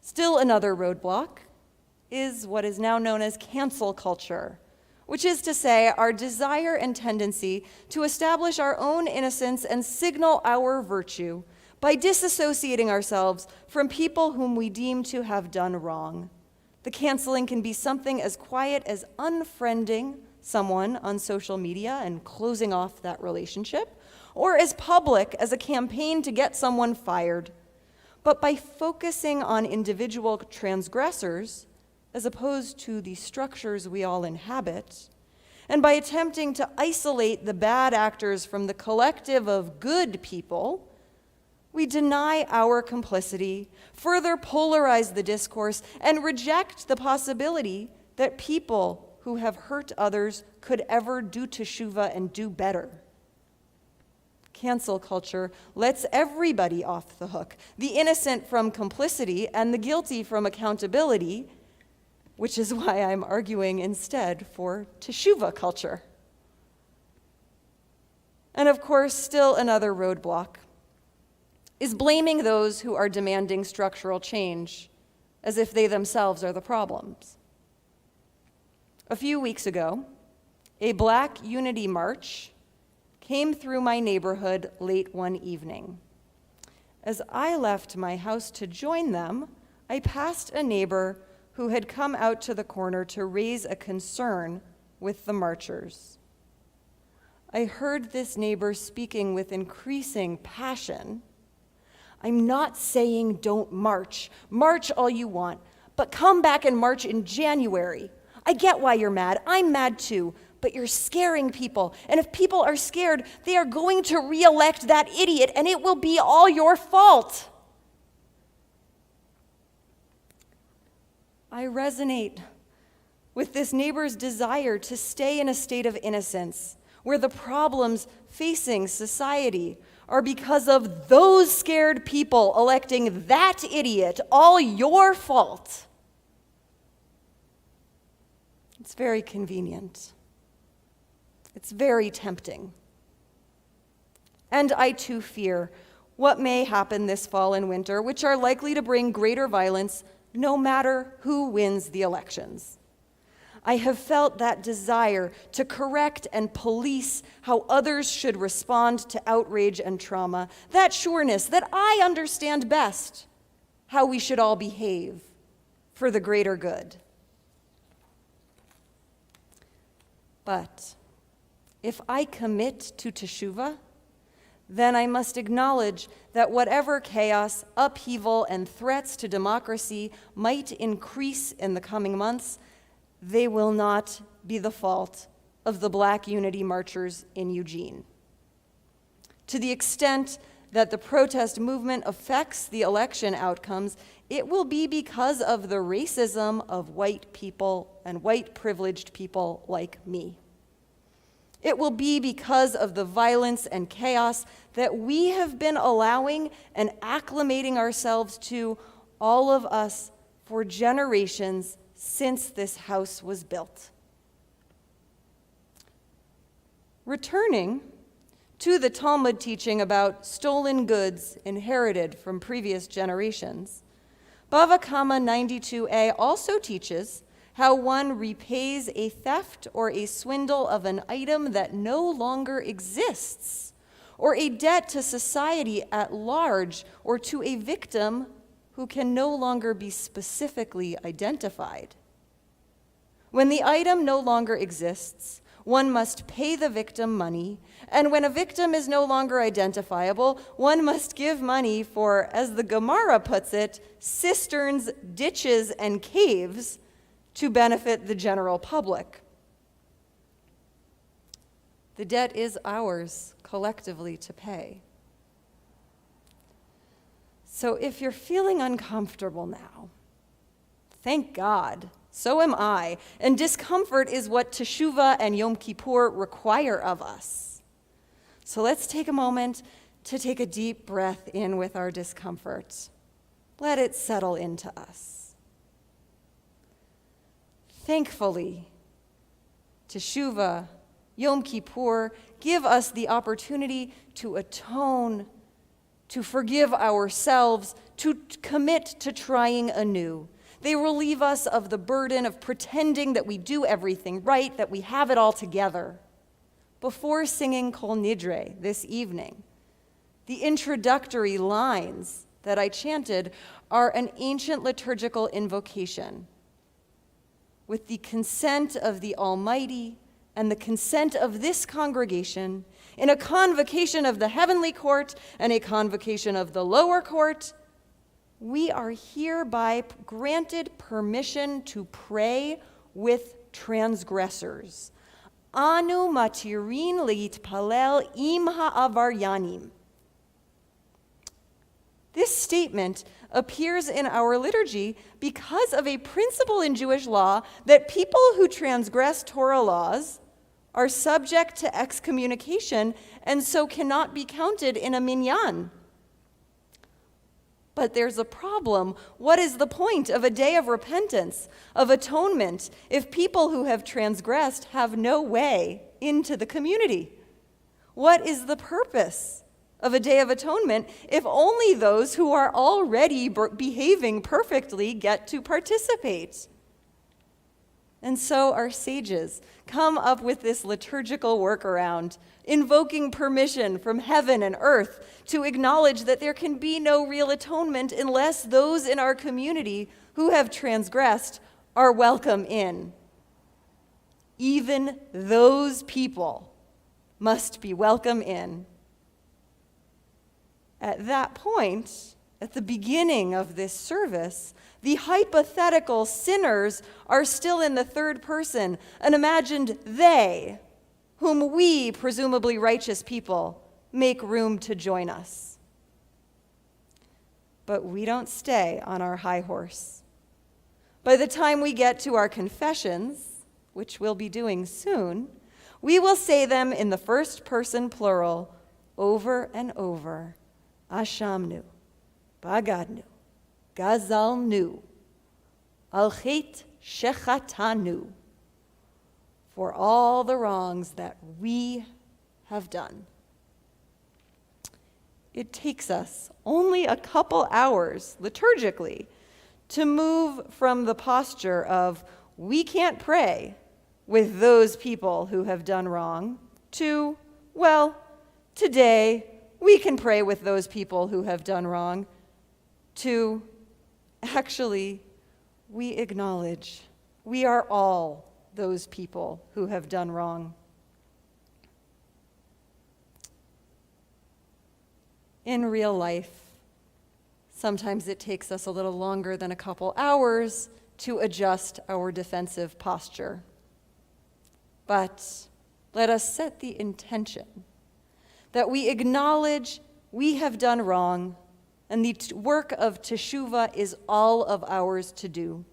Still another roadblock is what is now known as cancel culture, which is to say our desire and tendency to establish our own innocence and signal our virtue by disassociating ourselves from people whom we deem to have done wrong. The canceling can be something as quiet as unfriending someone on social media and closing off that relationship, or as public as a campaign to get someone fired. But by focusing on individual transgressors, as opposed to the structures we all inhabit, and by attempting to isolate the bad actors from the collective of good people, we deny our complicity, further polarize the discourse, and reject the possibility that people who have hurt others could ever do teshuva and do better. Cancel culture lets everybody off the hook, the innocent from complicity and the guilty from accountability, which is why I'm arguing instead for Teshuva culture. And of course, still another roadblock is blaming those who are demanding structural change as if they themselves are the problems. A few weeks ago, a Black Unity March came through my neighborhood late one evening. As I left my house to join them, I passed a neighbor who had come out to the corner to raise a concern with the marchers. I heard this neighbor speaking with increasing passion. I'm not saying don't march. March all you want, but come back and march in January. I get why you're mad. I'm mad too, but you're scaring people. And if people are scared, they are going to reelect that idiot, and it will be all your fault. I resonate with this neighbor's desire to stay in a state of innocence, where the problems facing society are because of those scared people electing that idiot, all your fault. It's very convenient. It's very tempting. And I too fear what may happen this fall and winter, which are likely to bring greater violence no matter who wins the elections. I have felt that desire to correct and police how others should respond to outrage and trauma, that sureness that I understand best how we should all behave for the greater good. But if I commit to Teshuva, then I must acknowledge that whatever chaos, upheaval, and threats to democracy might increase in the coming months, they will not be the fault of the Black Unity marchers in Eugene. To the extent that the protest movement affects the election outcomes, it will be because of the racism of white people and white privileged people like me. It will be because of the violence and chaos that we have been allowing and acclimating ourselves to, all of us, for generations since this house was built. Returning to the Talmud teaching about stolen goods inherited from previous generations, Bava Kama 92a also teaches how one repays a theft or a swindle of an item that no longer exists, or a debt to society at large, or to a victim who can no longer be specifically identified. When the item no longer exists, one must pay the victim money, and when a victim is no longer identifiable, one must give money for, as the Gemara puts it, cisterns, ditches, and caves to benefit the general public. The debt is ours collectively to pay. So if you're feeling uncomfortable now, thank God, so am I, and discomfort is what Teshuva and Yom Kippur require of us. So let's take a moment to take a deep breath in with our discomfort. Let it settle into us. Thankfully, Teshuva, Yom Kippur give us the opportunity to atone, to forgive ourselves, to commit to trying anew. They relieve us of the burden of pretending that we do everything right, that we have it all together. Before singing Kol Nidre this evening, the introductory lines that I chanted are an ancient liturgical invocation. With the consent of the Almighty and the consent of this congregation, in a convocation of the heavenly court and a convocation of the lower court, we are hereby granted permission to pray with transgressors. Anu matirin leitpalel im ha'avaryanim. This statement appears in our liturgy because of a principle in Jewish law that people who transgress Torah laws are subject to excommunication and so cannot be counted in a minyan. But there's a problem. What is the point of a day of repentance, of atonement, if people who have transgressed have no way into the community? What is the purpose of a day of atonement if only those who are already behaving perfectly get to participate? And so our sages come up with this liturgical workaround, invoking permission from heaven and earth to acknowledge that there can be no real atonement unless those in our community who have transgressed are welcome in. Even those people must be welcome in. At that point, at the beginning of this service, the hypothetical sinners are still in the third person, an imagined they, whom we, presumably righteous people, make room to join us. But we don't stay on our high horse. By the time we get to our confessions, which we'll be doing soon, we will say them in the first person plural over and over. Ashamnu, Bagadnu, Gazalnu, Alchet Shechatanu, for all the wrongs that we have done. It takes us only a couple hours liturgically to move from the posture of we can't pray with those people who have done wrong to, well, today we can pray with those people who have done wrong, to actually we acknowledge we are all those people who have done wrong. In real life, sometimes it takes us a little longer than a couple hours to adjust our defensive posture. But let us set the intention that we acknowledge we have done wrong, and the work of Teshuva is all of ours to do.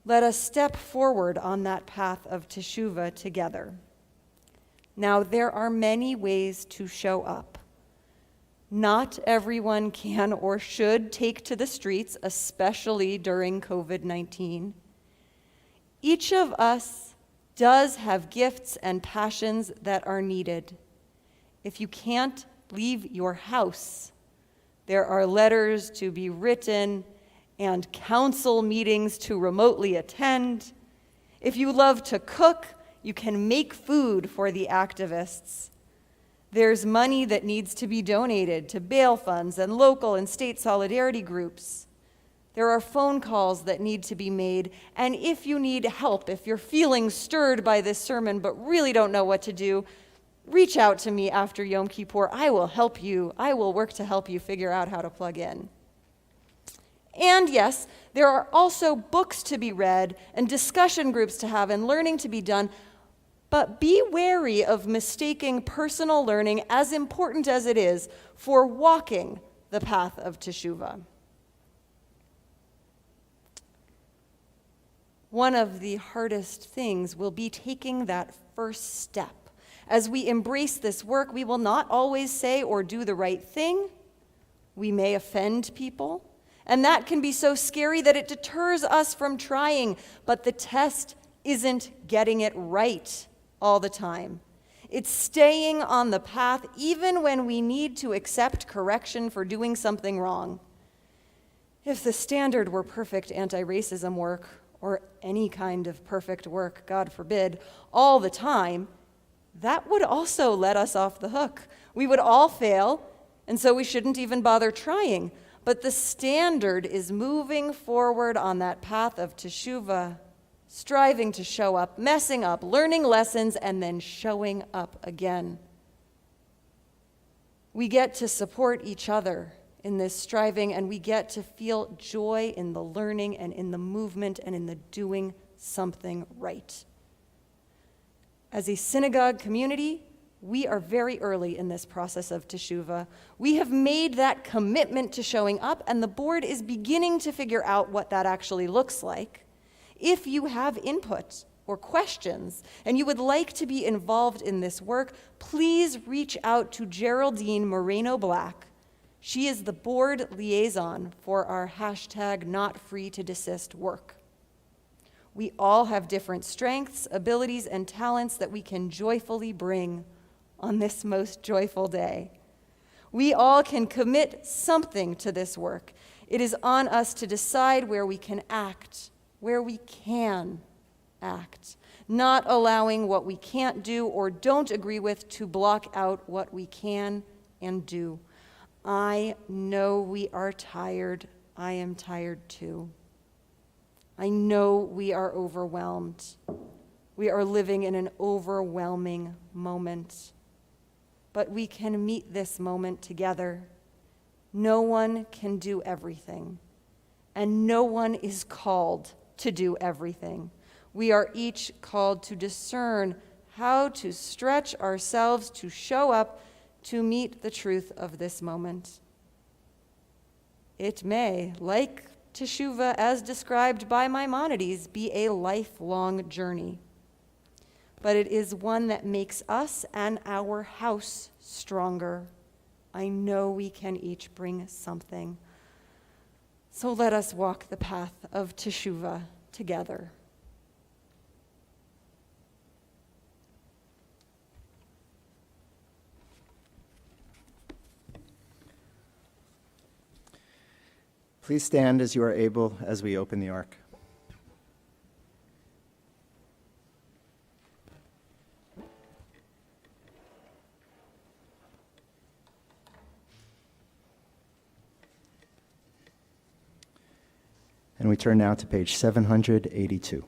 Let us step forward on that path of Teshuva together. Now, there are many ways to show up. Not everyone can or should take to the streets, especially during COVID-19. Each of us does have gifts and passions that are needed. If you can't leave your house, there are letters to be written and council meetings to remotely attend. If you love to cook, you can make food for the activists. There's money that needs to be donated to bail funds and local and state solidarity groups. There are phone calls that need to be made, and if you need help, if you're feeling stirred by this sermon but really don't know what to do, reach out to me after Yom Kippur. I will help you. I will work to help you figure out how to plug in. And yes, there are also books to be read and discussion groups to have and learning to be done, but be wary of mistaking personal learning, as important as it is, for walking the path of Teshuva. One of the hardest things will be taking that first step. As we embrace this work, we will not always say or do the right thing. We may offend people, and that can be so scary that it deters us from trying, but the test isn't getting it right all the time. It's staying on the path even when we need to accept correction for doing something wrong. If the standard were perfect anti-racism work, or any kind of perfect work, God forbid, all the time, that would also let us off the hook. We would all fail, and so we shouldn't even bother trying. But the standard is moving forward on that path of Teshuva, striving to show up, messing up, learning lessons, and then showing up again. We get to support each other in this striving, and we get to feel joy in the learning and in the movement and in the doing something right. As a synagogue community, we are very early in this process of Teshuva. We have made that commitment to showing up, and the board is beginning to figure out what that actually looks like. If you have input or questions and you would like to be involved in this work, please reach out to Geraldine Moreno-Black. She is the board liaison for our #NotFreeToDesist work. We all have different strengths, abilities, and talents that we can joyfully bring on this most joyful day. We all can commit something to this work. It is on us to decide where we can act, not allowing what we can't do or don't agree with to block out what we can and do. I know we are tired. I am tired too. I know we are overwhelmed. We are living in an overwhelming moment. But we can meet this moment together. No one can do everything, and no one is called to do everything. We are each called to discern how to stretch ourselves to show up to meet the truth of this moment. It may, like Teshuva as described by Maimonides, be a lifelong journey. But it is one that makes us and our house stronger. I know we can each bring something. So let us walk the path of Teshuva together. Please stand as you are able as we open the ark. And we turn now to page 782.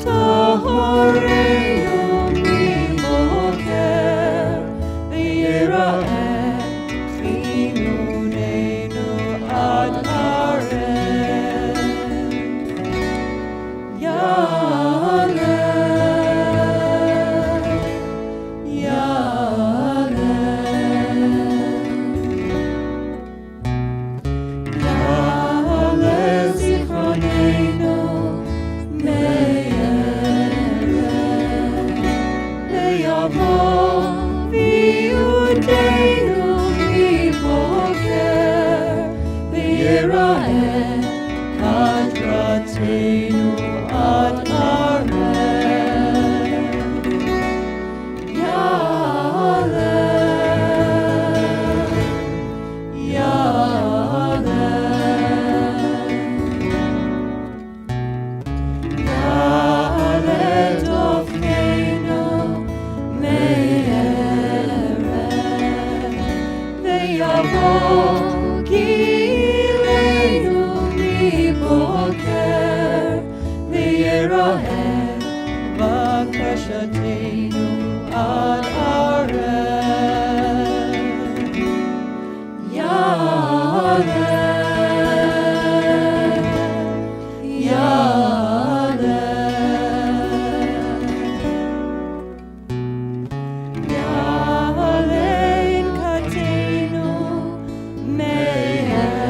Tahore V'yeraeh kadratenu ad areh. Yaleh, Yaleh. Yaleh dofkeinu me'ereh, ve'yavo gileinu miboker, ve'yeraeh bakashateinu ad areh. Yaleh, Yaleh katenu me'ereh,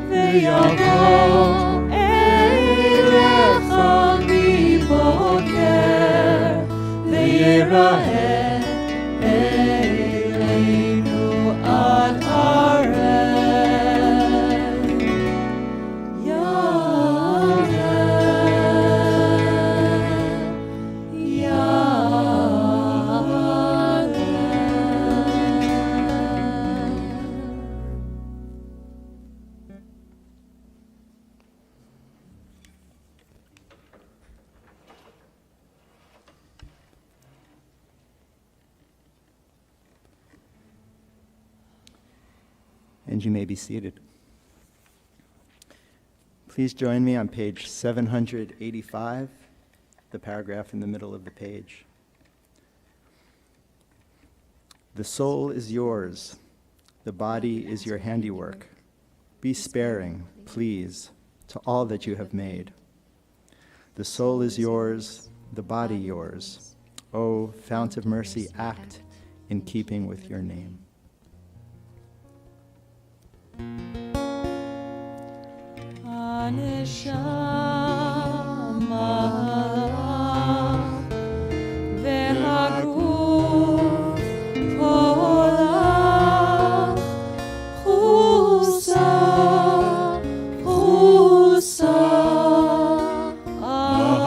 ve'yavo eilecha miboker, ve'yeraeh eileinu ad areh. And you may be seated. Please join me on page 785, the paragraph in the middle of the page. The soul is yours, the body is your handiwork. Be sparing, please, to all that you have made. The soul is yours, the body yours. O fount of mercy, act in keeping with your name. הנשמה והגוף כולה חוסה, חוסה על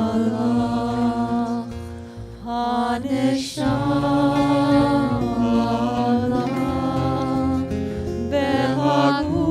המלאך. הנשמה והגוף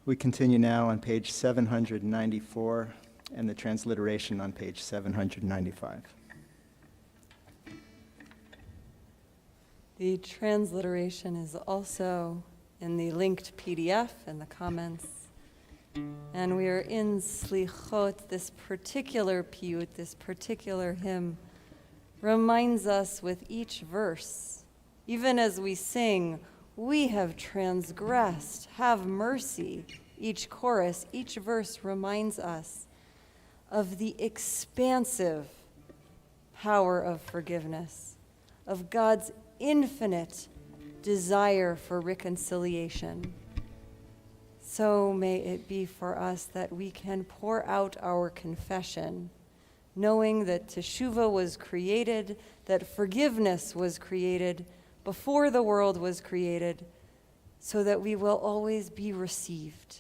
We continue now on page 794 and the transliteration on page 795. The transliteration is also in the linked PDF in the comments. And we are in Slichot. This particular piyut, this particular hymn, reminds us with each verse, even as we sing, "We have transgressed, have mercy." Each chorus, each verse reminds us of the expansive power of forgiveness, of God's infinite desire for reconciliation. So may it be for us that we can pour out our confession, knowing that Teshuva was created, that forgiveness was created before the world was created, so that we will always be received.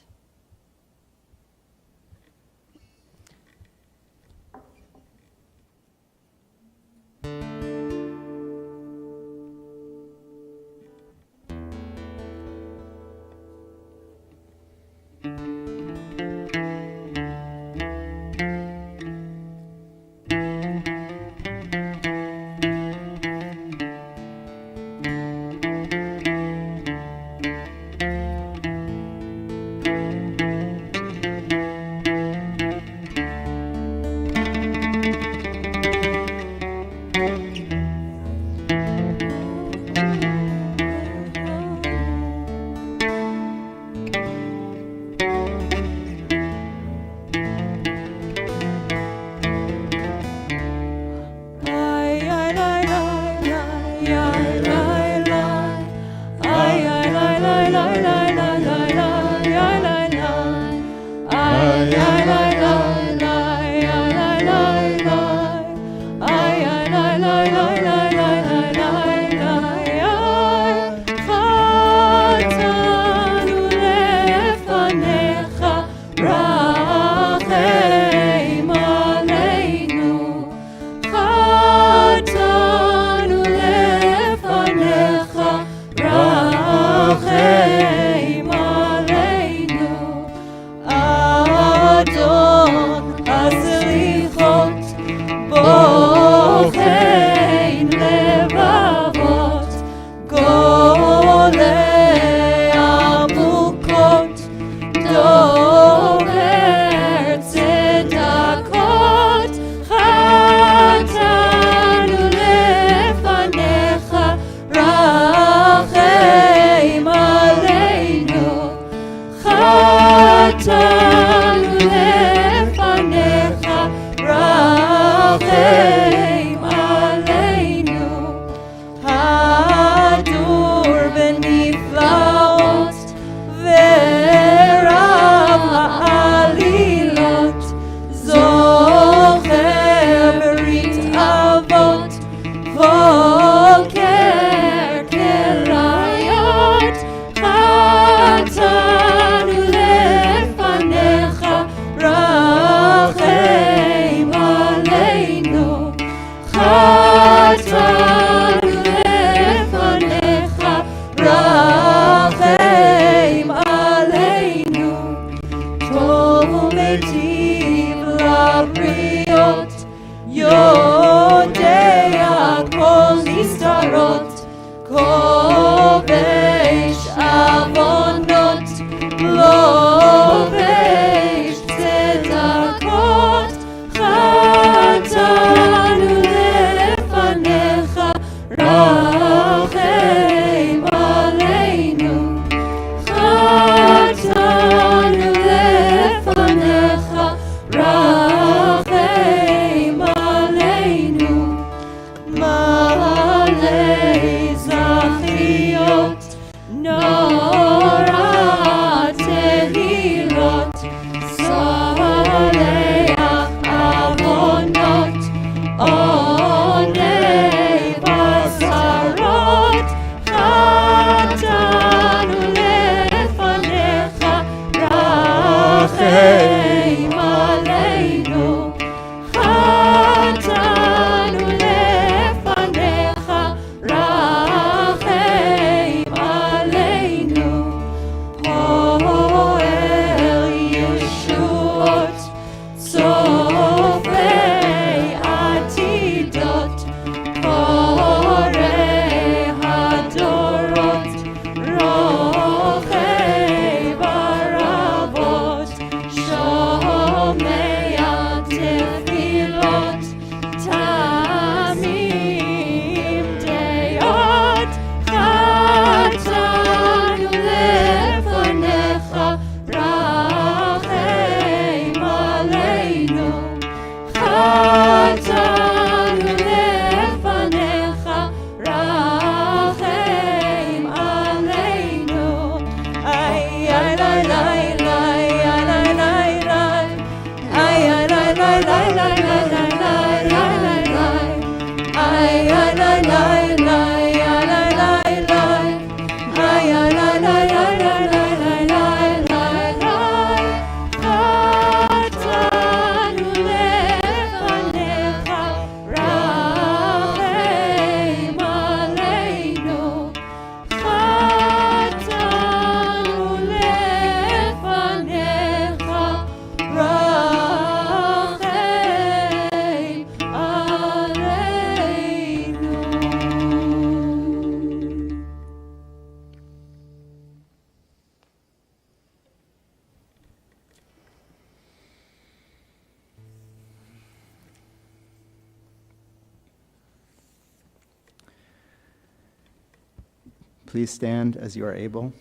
Please stand as you are able,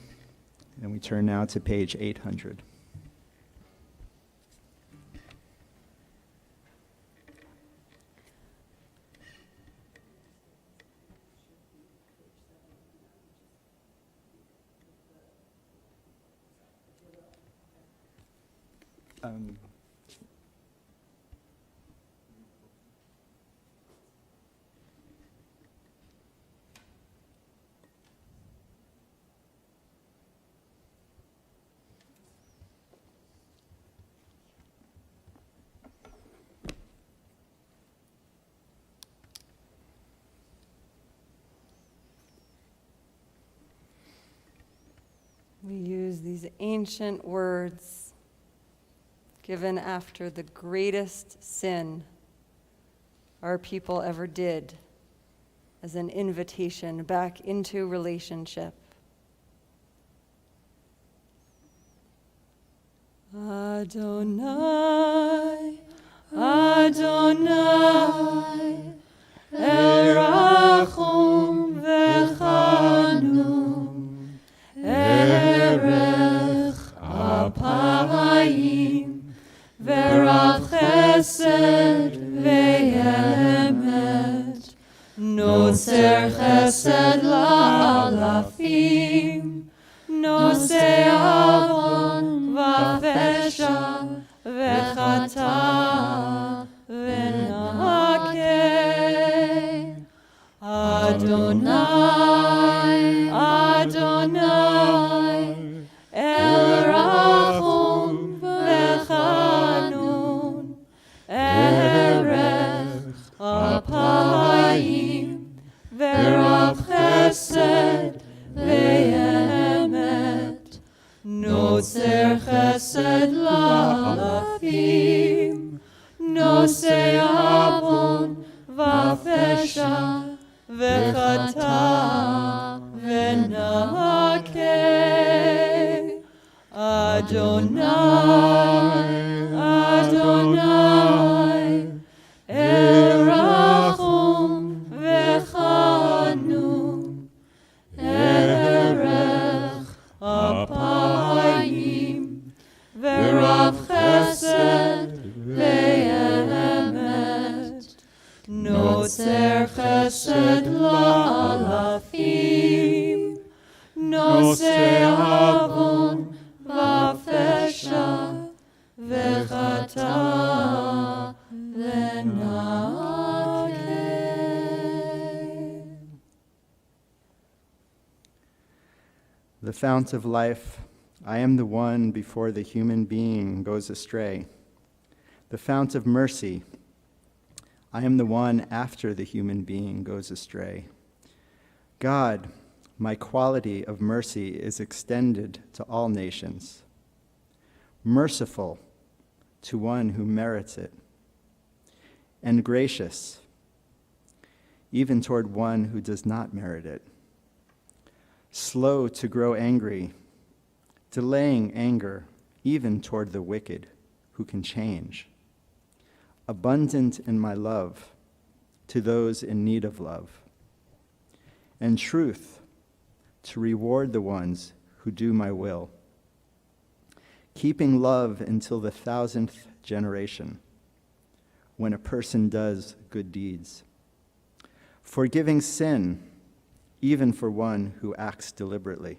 and we turn now to page 800. We use these ancient words given after the greatest sin our people ever did as an invitation back into relationship. Adonai, Adonai, Erachum v'chanun, Erech apayim, v'rav chesed v'emet, noser chesed la'alafim, noser avon v'afesha v'chata v'nakeh. Adonai, Adonai, Erachum v'chanun, Erech apayim, v'rav chesed v'emet, noser chesed la'alafim, noser avon v'afesha v'chata v'nakeh. Adonai, Adonai, Erachum v'chanun, Erech apayim, v'rav chesed v'emet, noser chesed la'alafim, noser avon v'afesha v'chata v'nakeh. The fount of life, I am the one before the human being goes astray. The fount of mercy, I am the one after the human being goes astray. God, my quality of mercy is extended to all nations, merciful to one who merits it, and gracious, even toward one who does not merit it, slow to grow angry, delaying anger even toward the wicked who can change, abundant in my love to those in need of love, and truth to reward the ones who do my will, keeping love until the 1,000th generation, when a person does good deeds, forgiving sin, even for one who acts deliberately,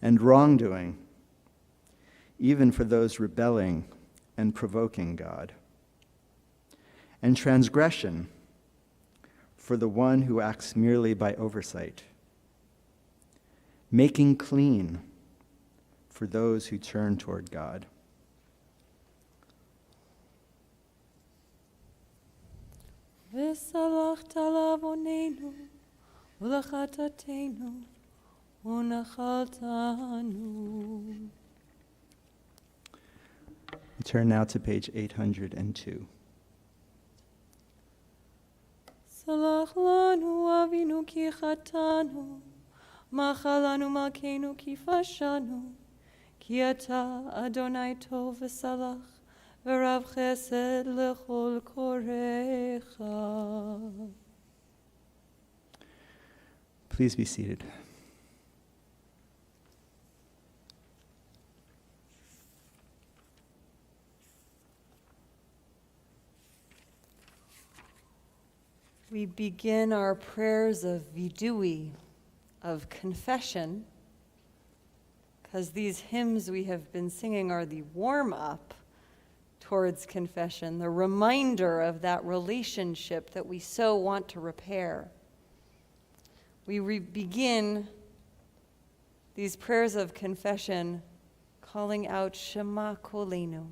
and wrongdoing, even for those rebelling and provoking God, and transgression for the one who acts merely by oversight, making clean for those who turn toward God. V'salachta la'avonenu u'lachatateinu u'nachaltanu. Turn now to page 802. Salach lanu avinu ki chatanu, machalanu malkeinu ki fashanu, ki ata Adonai tov v'salach, v'rav chesed lechol korecha. Please be seated. We begin our prayers of Vidoui of Confession, because these hymns we have been singing are the warm-up towards confession, the reminder of that relationship that we so want to repair. We begin these prayers of confession calling out Shema Kolenu,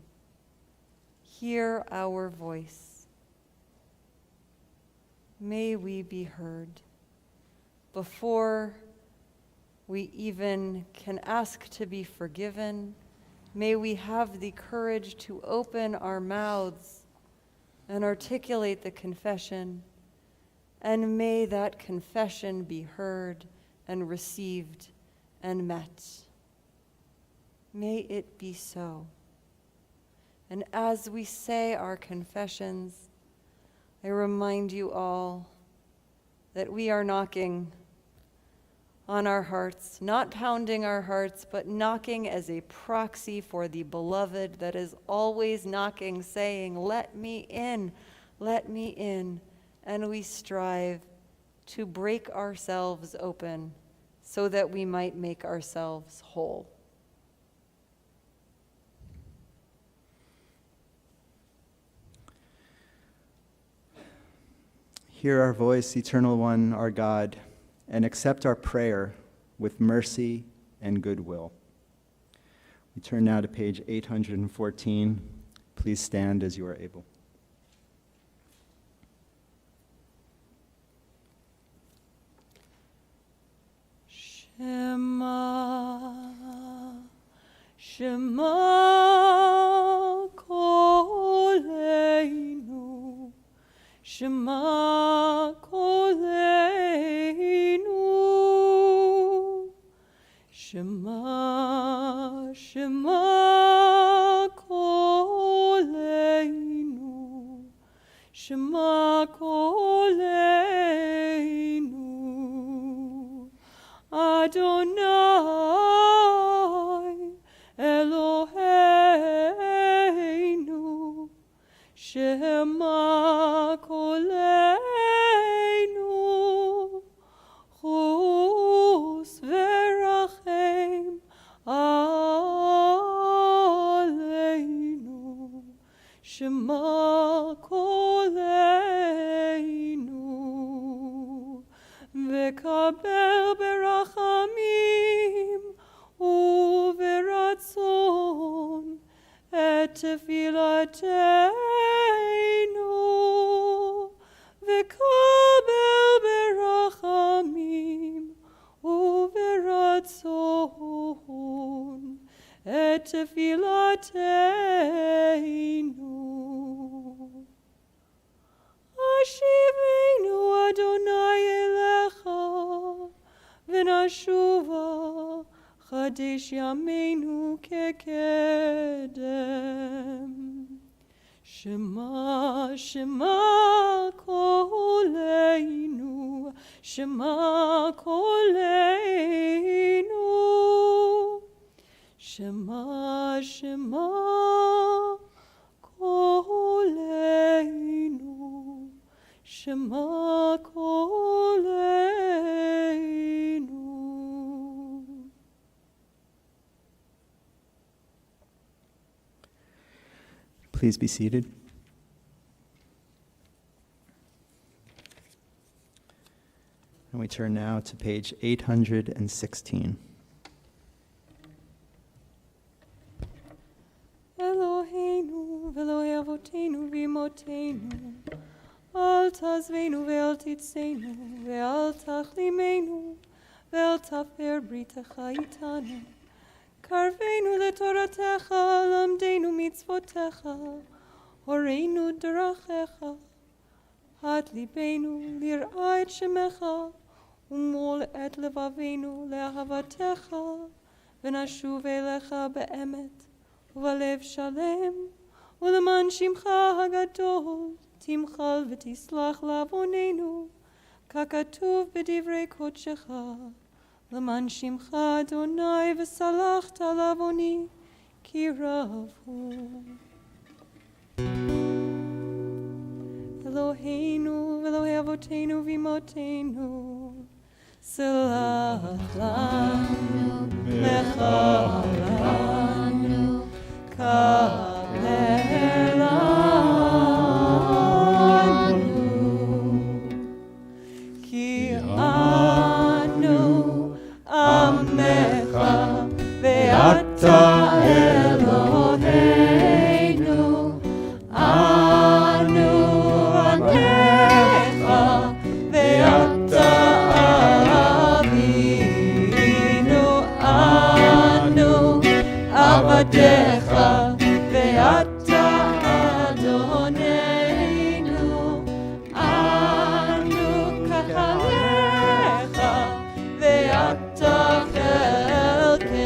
hear our voice. May we be heard. Before we even can ask to be forgiven, may we have the courage to open our mouths and articulate the confession, and may that confession be heard and received and met. May it be so. And as we say our confessions, I remind you all that we are knocking on our hearts, not pounding our hearts, but knocking as a proxy for the beloved that is always knocking, saying, let me in, let me in. And we strive to break ourselves open so that we might make ourselves whole. Hear our voice, Eternal One, our God, and accept our prayer with mercy and goodwill. We turn now to page 814. Please stand as you are able. Shema, Shema Kolenu, Shema Kolenu, Shema, Shema Kolenu, Shema Kolenu, Adonai Eloheinu, Shema Kolenu, Chus verachem aleinu, Shema Kolenu, v'kaber berachamim uveratzon et tefilateinu, v'kaber berachamim uveratzon et tefilateinu. Ashivenu Adonai elecha, v'nashuva chadesh yameinu kekedem. Shema, Shema Kolenu, Shema Kolenu, Shema, Shema Kolenu, Shema Kolenu. Please be seated. And we turn now to page 816. Eloheinu, Ve'eloi avotenu, v'imotenu, al tazvenu ve'al titzenu, ve'al tachlimenu, ve'al tafer britecha itanu. Karvenu letoratecha, lamdenu mitzvotecha, horeinu derachecha, hat libenu lir'a et shemecha, umol et levavenu le'ahavatecha, v'nashuv elecha be'emet, ובלב שלם, ולמען שמך הגדול, תמחל ותסלח לעווננו, ככתוב בדברי קודשך, למען שמך אדוני וסלחת לעווני, כי רב הוא. אלוהינו ואלוהי אבותינו ואמותינו, סלח לנו, מחה לנו, כפר לנו, כי אנו עמך ואתה אלוהינו, אנו עמך ואתה אבינו, אנו עבדיך ואתה אדוננו, אנו קהלך ואתה חלקנו,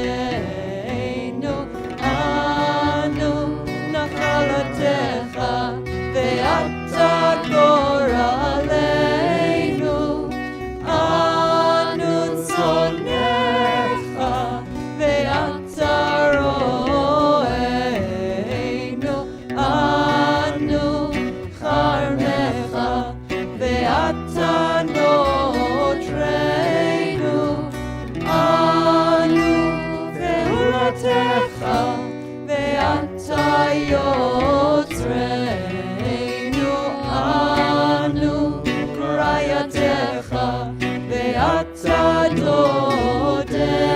אנו נחלתך ואתה גורלנו, אנו צונך ואתה רוענו, אנו חרמך ואתה נוטרנו, אנו פעולתך ואתה יוצרנו, אנו קרייתך ואתה דודנו,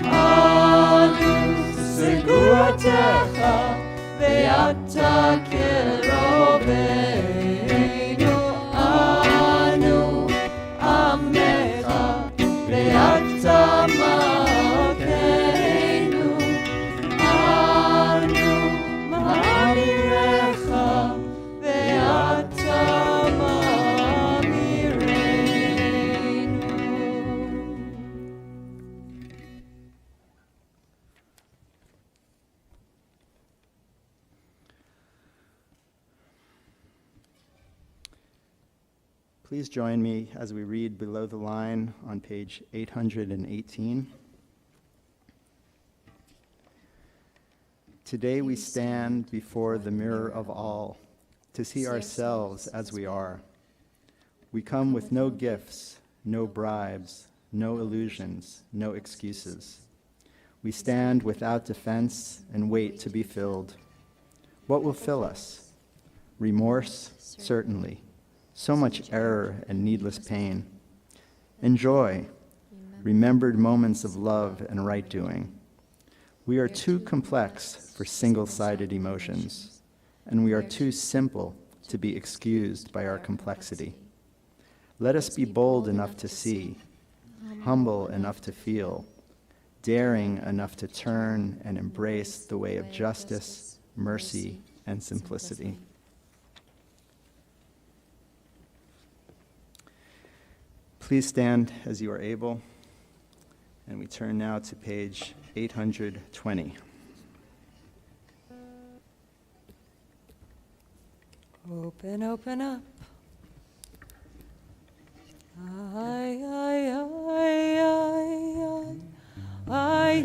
אנו סגורתך ואתה קרובנו, אנו עמך ואתה מלכנו, אנו מאמירך ואתה מאמירנו. Please join me as we read below the line on page 818. Today we stand before the mirror of all to see ourselves as we are. We come with no gifts, no bribes, no illusions, no excuses. We stand without defense and wait to be filled. What will fill us? Remorse? Certainly. So much error and needless pain. And joy, remembered moments of love and right doing. We are too complex for single-sided emotions, and we are too simple to be excused by our complexity. Let us be bold enough to see, humble enough to feel, daring enough to turn and embrace the way of justice, mercy, and simplicity. Please stand as you are able, and we turn now to page 820. Open, open up. Ay, ay, ay, ay, ay, ay,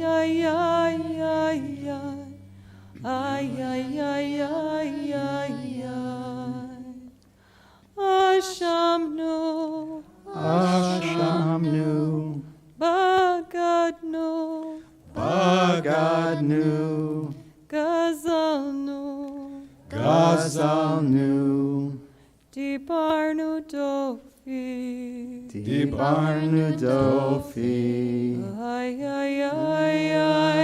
ay, ay, ay, ay, ay, ay, ay, ay, Ashamnu, Ashamnu, Bagadnu, Bagadnu, Gazalnu, Gazalnu, Dibarnu Dofi, Dibarnu Dofi, ay, ay, ay, ay,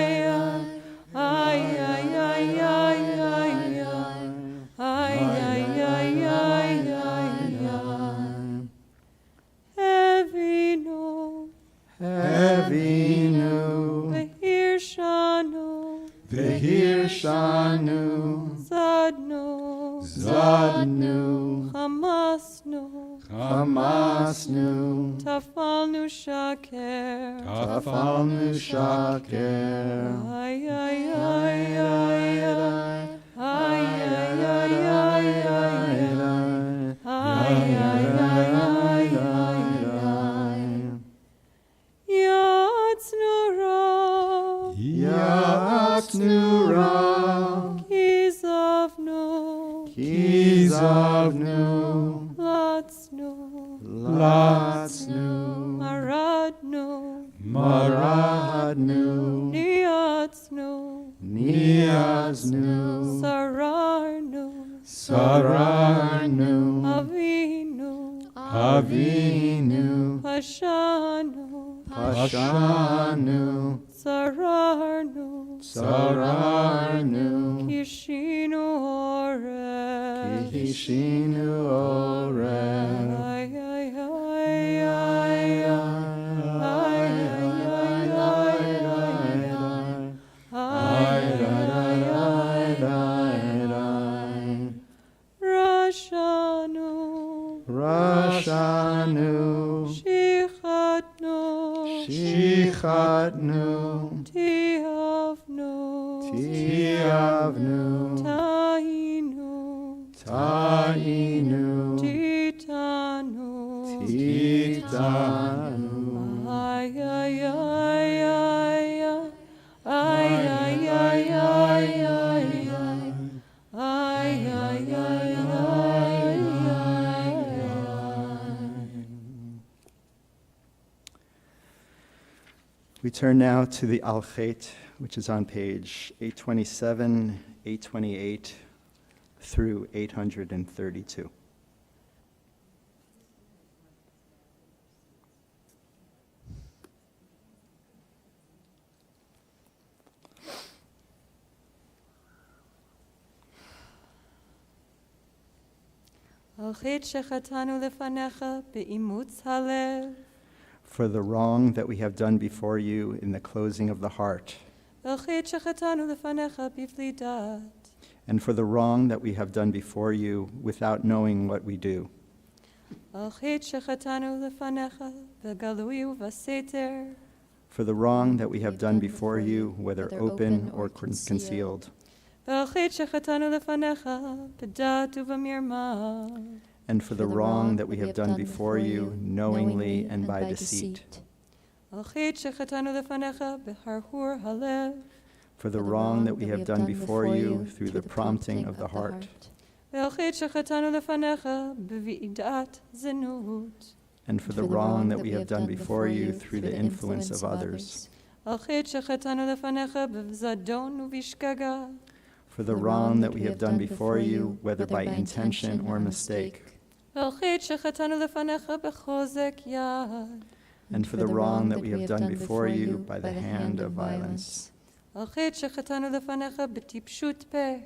ay, ay, ay, ay, ay, ay, ay, ay, ay, Evinu, Evinu, Vehirshanu, Vehirshanu, Zadnu, Zadnu, Hamasnu, Hamasnu, Tafalnu Shaker, Tafalnu Shaker, ay, ay, ay, ay, ay, ay, ay, ay, ay, ay, ay, ay, Yatsnu Ra, Kizavnu, Kizavnu, Latsnu, Latsnu, Maradnu, Maradnu, Niatsnu, Niaznu, Sararnu, Sararnu, Avinu, Avinu, Pashanu, Pashanu, Sararnu, Sararnu, Kishinu Oreh, Kishinu Oreh. Ay, ay, ay, ay, Rashanu, Rashanu, Shichatnu, Shichatnu, Tiavnu, Tiavnu, Tahinu, Tahinu, Titanu, Titanu. Ay, ay, ay, ay, ay, ay, ay, ay, ay, ay, ay, ay, ay, We turn now to the Al-Khait, which is on page 827, 828 through 832. Al-Khait shechatanu lefanecha be'imutz halev, For the wrong that we have done before you in the closing of the heart, Al-Khait shechatanu lefanecha bifli dat, and for the wrong that we have done before you without knowing what we do, Al-Khait shechatanu lefanecha be'galui u'vaseter, for the wrong that we have done before you, whether open or concealed, Al-Khait shechatanu lefanecha be'dat u'v'mirma, and for the wrong that we have done before you knowingly and by deceit, Al-Khait shechatanu lefanecha be'harhur halev, for the wrong that we have done before you through the prompting of the heart, Al-Khait shechatanu lefanecha be'vidat zenut, and for the wrong that we have done before you through the influence of others, Al-Khait shechatanu lefanecha bevzadon uvishkaga, for the wrong that we have done before you, whether by intention or mistake, Al-Khait shechatanu lefanecha bechozek yad, and for the wrong that we have done before you by the hand of violence, Al-Khait shechatanu lefanecha betipshut peh,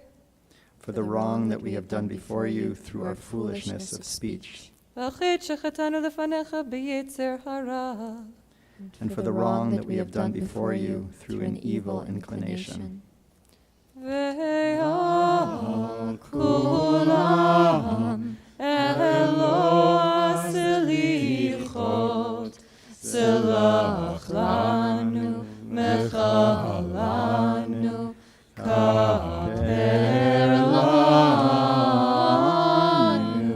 for the wrong that we have done before you through our foolishness of speech, Al-Khait shechatanu lefanecha beyetzer hara, and for the wrong that we have done before you through an evil inclination. Ve'al kulam elo asilichot, selach lanu mechalanu kaper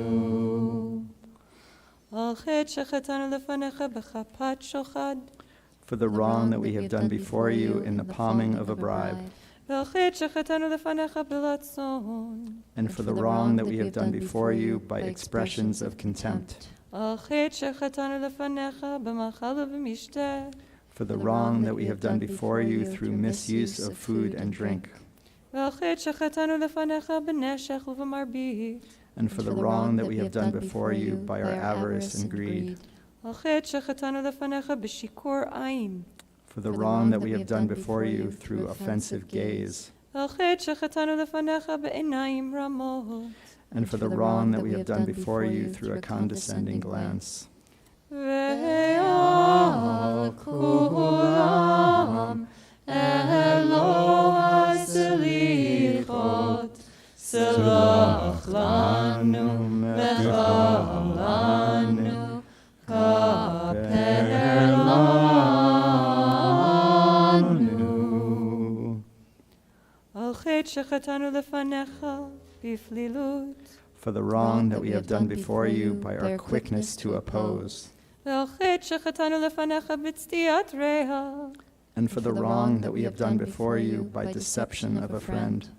lanu. Al-Khait shechatanu lefanecha bechapat shochad, For the wrong that we have done before you in the palming of a bribe, Al-Khait shechatanu lefanecha belatzon, and for the wrong that we have done before you by expressions of contempt, Al-Khait shechatanu lefanecha b'machal v'mishteh, for the wrong that we have done before you through misuse of food and drink, Al-Khait shechatanu lefanecha b'neshech u'v'marbit, and for the wrong that we have done before you by our avarice and greed, Al-Khait shechatanu lefanecha b'shikur ayin, for the wrong that we have done before you through offensive gaze, Al-Khait shechatanu lefanecha b'einayim ramot, and for the wrong that we have done before you through a condescending glance. Ve'al kulam elo asilichot, selach lanu mechal lanu kaper lanu. Al-Khait shechatanu lefanecha biflilut, For the wrong that we have done before you by our quickness to oppose, Al-Khait shechatanu lefanecha b'tztiat reha, and for the wrong that we have done before you by deception of a friend,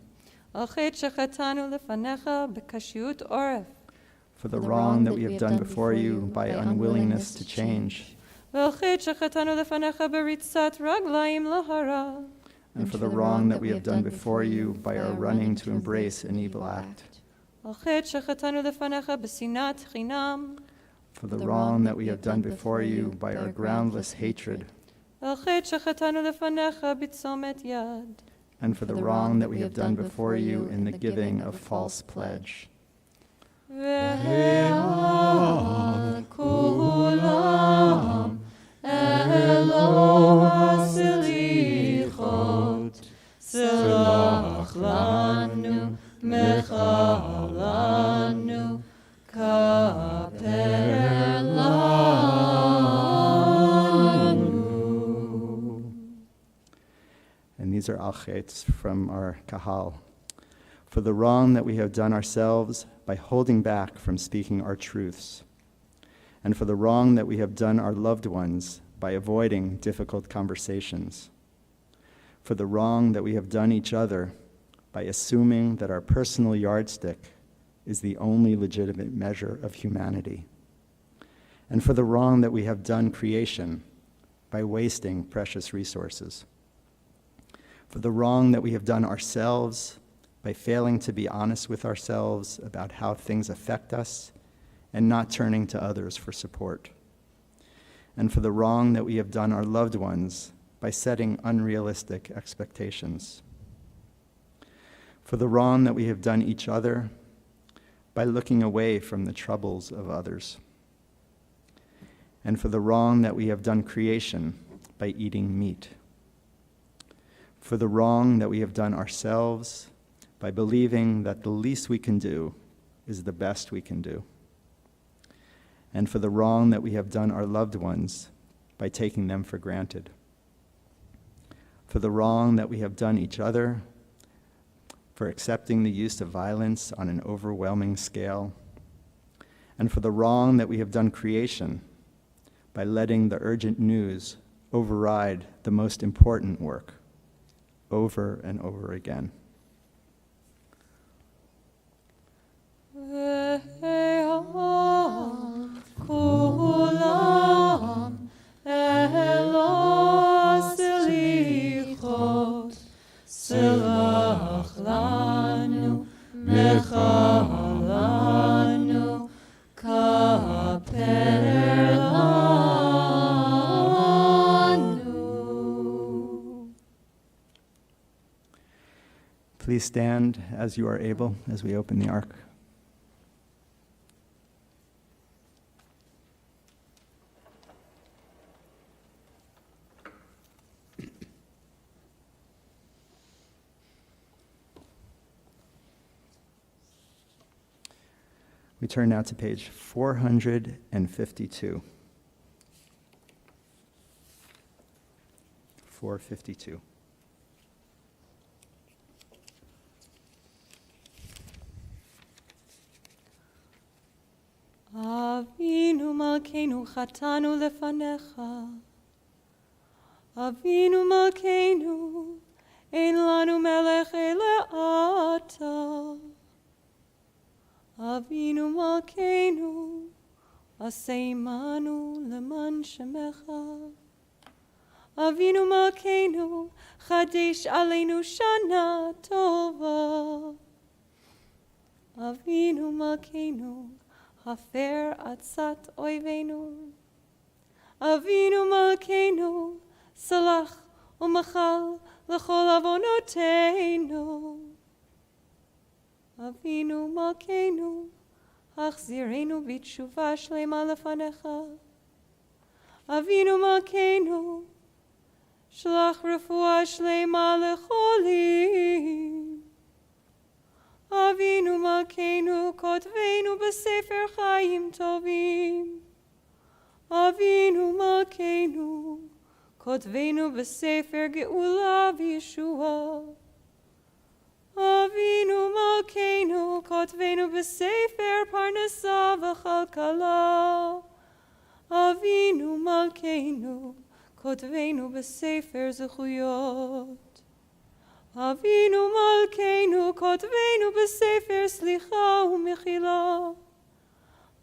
על חטא שחטאנו לפניך בקשיות עורף, for the wrong that we have done before you by unwillingness to change, ועל חטא שחטאנו לפניך בריצת רגליים להרע, and for the wrong that we have done before you by our running to embrace an evil act, על חטא שחטאנו לפניך בשנאת חינם, for the wrong that we have done before you by our groundless hatred, על חטא שחטאנו לפניך בצומת יד, and for the wrong that we have done before you in the giving of false pledge. ועל כולם אלוה הסליחות, סלח לנו, מחל לנו, כפר לנו. And these are al-Chetz from our Kahal. For the wrong that we have done ourselves by holding back from speaking our truths, and for the wrong that we have done our loved ones by avoiding difficult conversations, for the wrong that we have done each other by assuming that our personal yardstick is the only legitimate measure of humanity, and for the wrong that we have done creation by wasting precious resources, for the wrong that we have done ourselves by failing to be honest with ourselves about how things affect us and not turning to others for support, and for the wrong that we have done our loved ones by setting unrealistic expectations, for the wrong that we have done each other by looking away from the troubles of others, and for the wrong that we have done creation by eating meat, for the wrong that we have done ourselves by believing that the least we can do is the best we can do, and for the wrong that we have done our loved ones by taking them for granted, for the wrong that we have done each other for accepting the use of violence on an overwhelming scale, and for the wrong that we have done creation by letting the urgent news override the most important work over and over again. כולם אלוה סליחות, סלח לנו, מחל לנו, כפר לנו. Please stand as you are able as we open the ark. We turn now to page 452. 452. אבינו מלכנו חטאנו לפניך, אבינו מלכנו אין לנו מלך אלא אתה, אבינו מלכנו עשה עמנו למען שמך, אבינו מלכנו חדש עלינו שנה טובה, אבינו מלכנו הפר עצת אויבינו, אבינו מלכנו סלח ומחל לכל עוונותינו, אבינו מלכנו החזירנו בתשובה שלמה לפניך, אבינו מלכנו שלח רפואה שלמה לחולים, אבינו מלכנו כותבנו בספר חיים טובים, אבינו מלכנו כותבנו בספר גאולה וישועה, אבינו מלכנו כותבנו בספר פרנסה וכלכלה, אבינו מלכנו כותבנו בספר זכויות. אבינו מלכנו, כותבנו בספר סליחה ומחילה.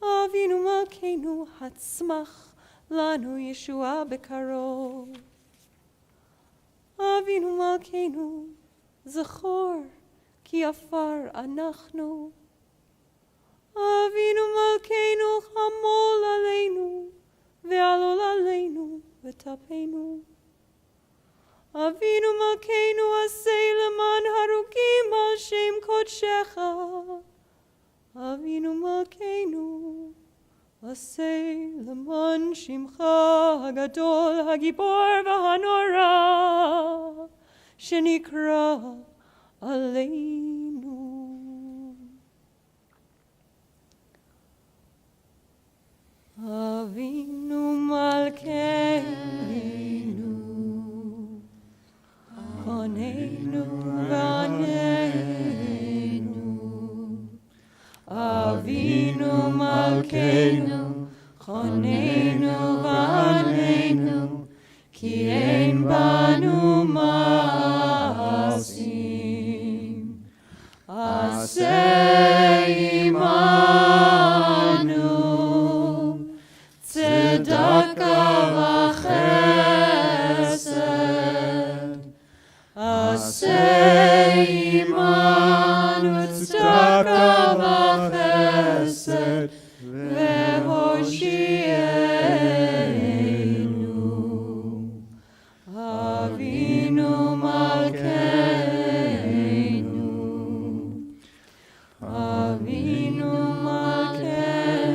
אבינו מלכנו, הצמח לנו ישועה בקרוב. אבינו מלכנו, זכור כי עפר אנחנו. אבינו מלכנו, חמול עלינו ועלול עלינו וטפנו. אבינו מלכנו, עשה למען הרוגים על שם קודשך. אבינו מלכנו, עשה למען שמך הגדול, הגיבור והנורא, שנקרא עלינו. אבינו מלכנו, חוננו ועננו. אבינו מלכנו, חוננו ועננו, כי אין בנו מעשים. עשה עמנו צדקה וחסד. עשה עמנו צדקה וחסד והושיענו. אבינו מלכנו, אבינו מלכנו,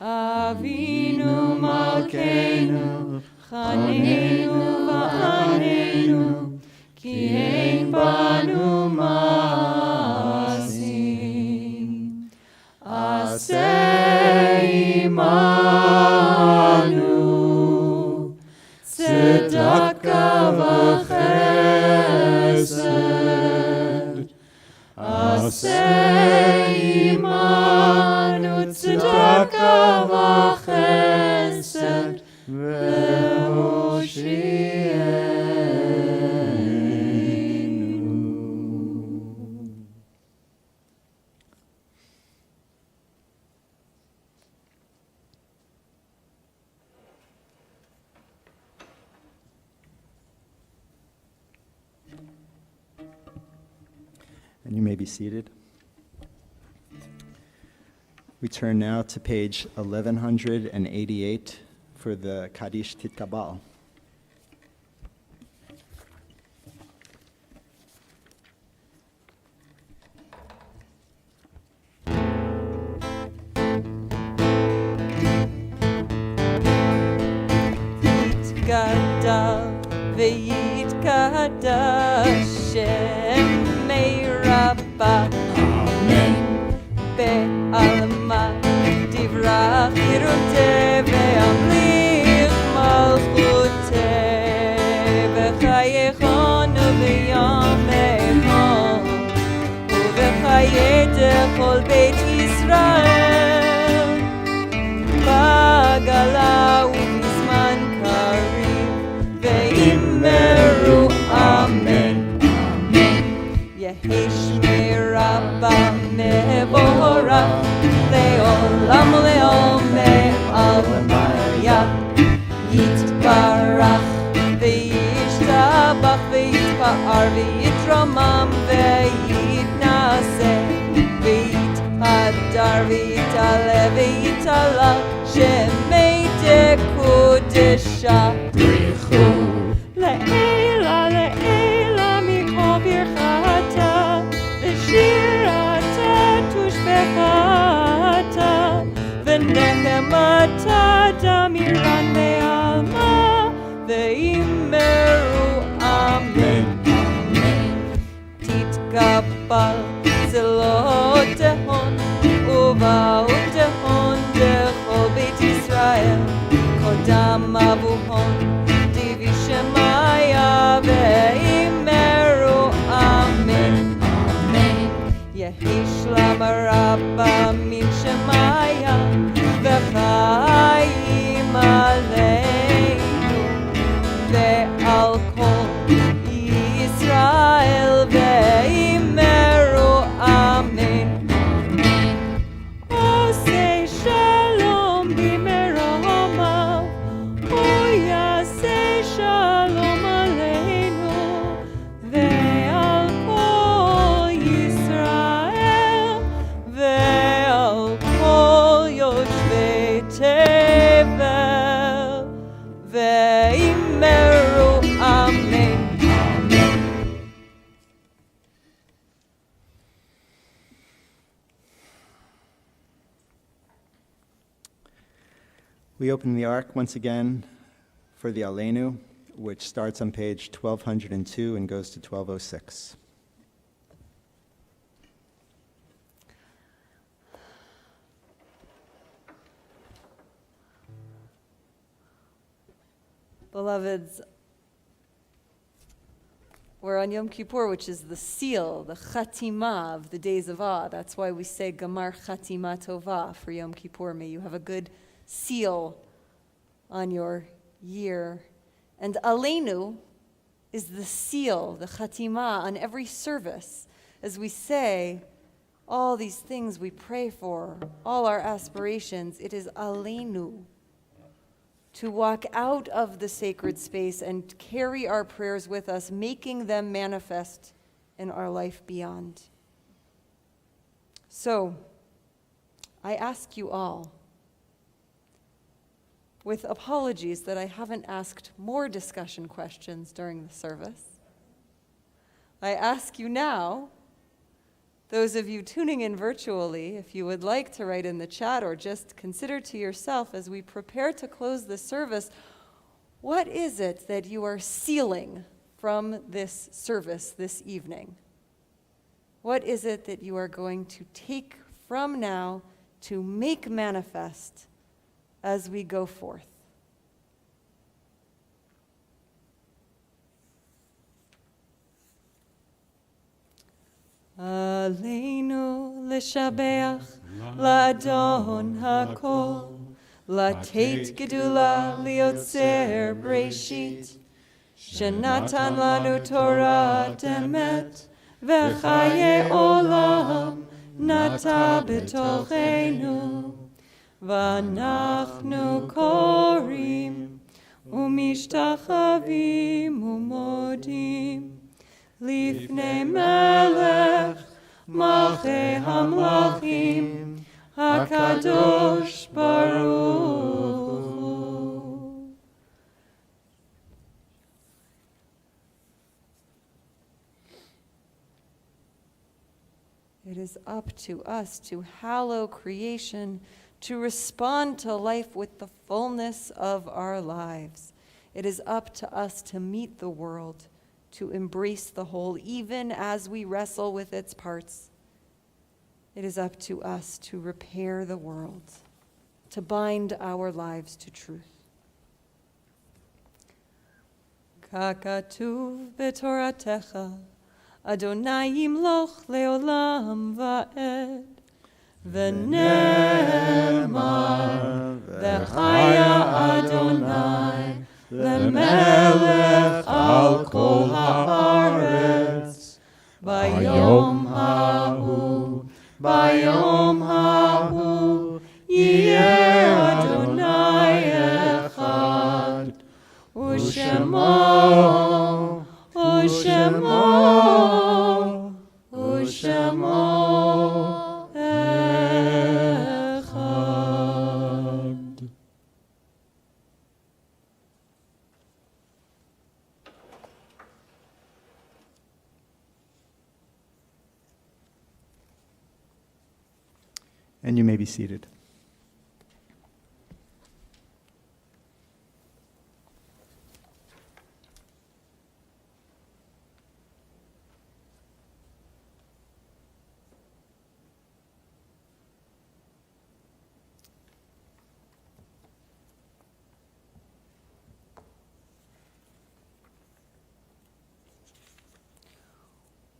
אבינו מלכנו, חננו ועננו, כי אין בנו מעשים. עשה עמנו צדקה וחסד. עשה עמנו צדקה וחסד והושיענו. And you may be seated. We turn now to page 1188 for the Kaddish Titkabal. יתגדל ויתקדש שמי רבה, אמן. בעלמא דברך חירותי והמליך מלכותי, בחייכון ובימיכון ובחיי כל בית ישראל, בגלה ובזמן קריב ואמרו אמן. יהי שמירה במבורך לעולם ולעולמי עלמיה. יתברך וישתבח ויתפאר ויתרומם ויתנשא ויתהדר ויתעלה ויתעלה, שמי דקודשה בריחו לעילה לעילה מכל ברכתה, ושירתה תושבחתה ונחמתה דמירן בעלמא ואמרו אמן. תתקבל צלות תהון ובאו תהון דכל בית ישראל, קודם אבוהון דיבי שמיה ואמרו אמן. יהי שלמה רבה מן שמיה וחיים על We open the Ark once again for the Aleinu, which starts on page 1202 and goes to 1206. Beloveds, we're on Yom Kippur, which is the seal, the chatima of the days of awe. That's why we say Gamar Chatima Tova for Yom Kippur. May you have a good seal on your year. And Aleinu is the seal, the chatima on every service. As we say all these things we pray for, all our aspirations, it is Aleinu to walk out of the sacred space and carry our prayers with us, making them manifest in our life beyond. So, I ask you all, with apologies that I haven't asked more discussion questions during the service, I ask you now, those of you tuning in virtually, if you would like to write in the chat or just consider to yourself as we prepare to close the service, what is it that you are sealing from this service this evening? What is it that you are going to take from now to make manifest as we go forth? Aleinu l'shabeach la'adon hakol, la'teit gedula liotzer breshit, shenatan lanu Torah emet, v'chaye olam nata b'tochenu, v'anachnu korim umishtachavim umodim Lifnei melech malchei hamlachim hakadosh baruch hu. It is up to us to hallow creation, to respond to life with the fullness of our lives. It is up to us to meet the world, to embrace the whole, even as we wrestle with its parts. It is up to us to repair the world, to bind our lives to truth. Kakatuv b'toratecha, Adonai yimloch leolam va'ed, v'nemar v'chaya Adonai, Lemelech al kol haaretz, bayom hahu, yeh Adonai echad, u'shemo echad. And you may be seated.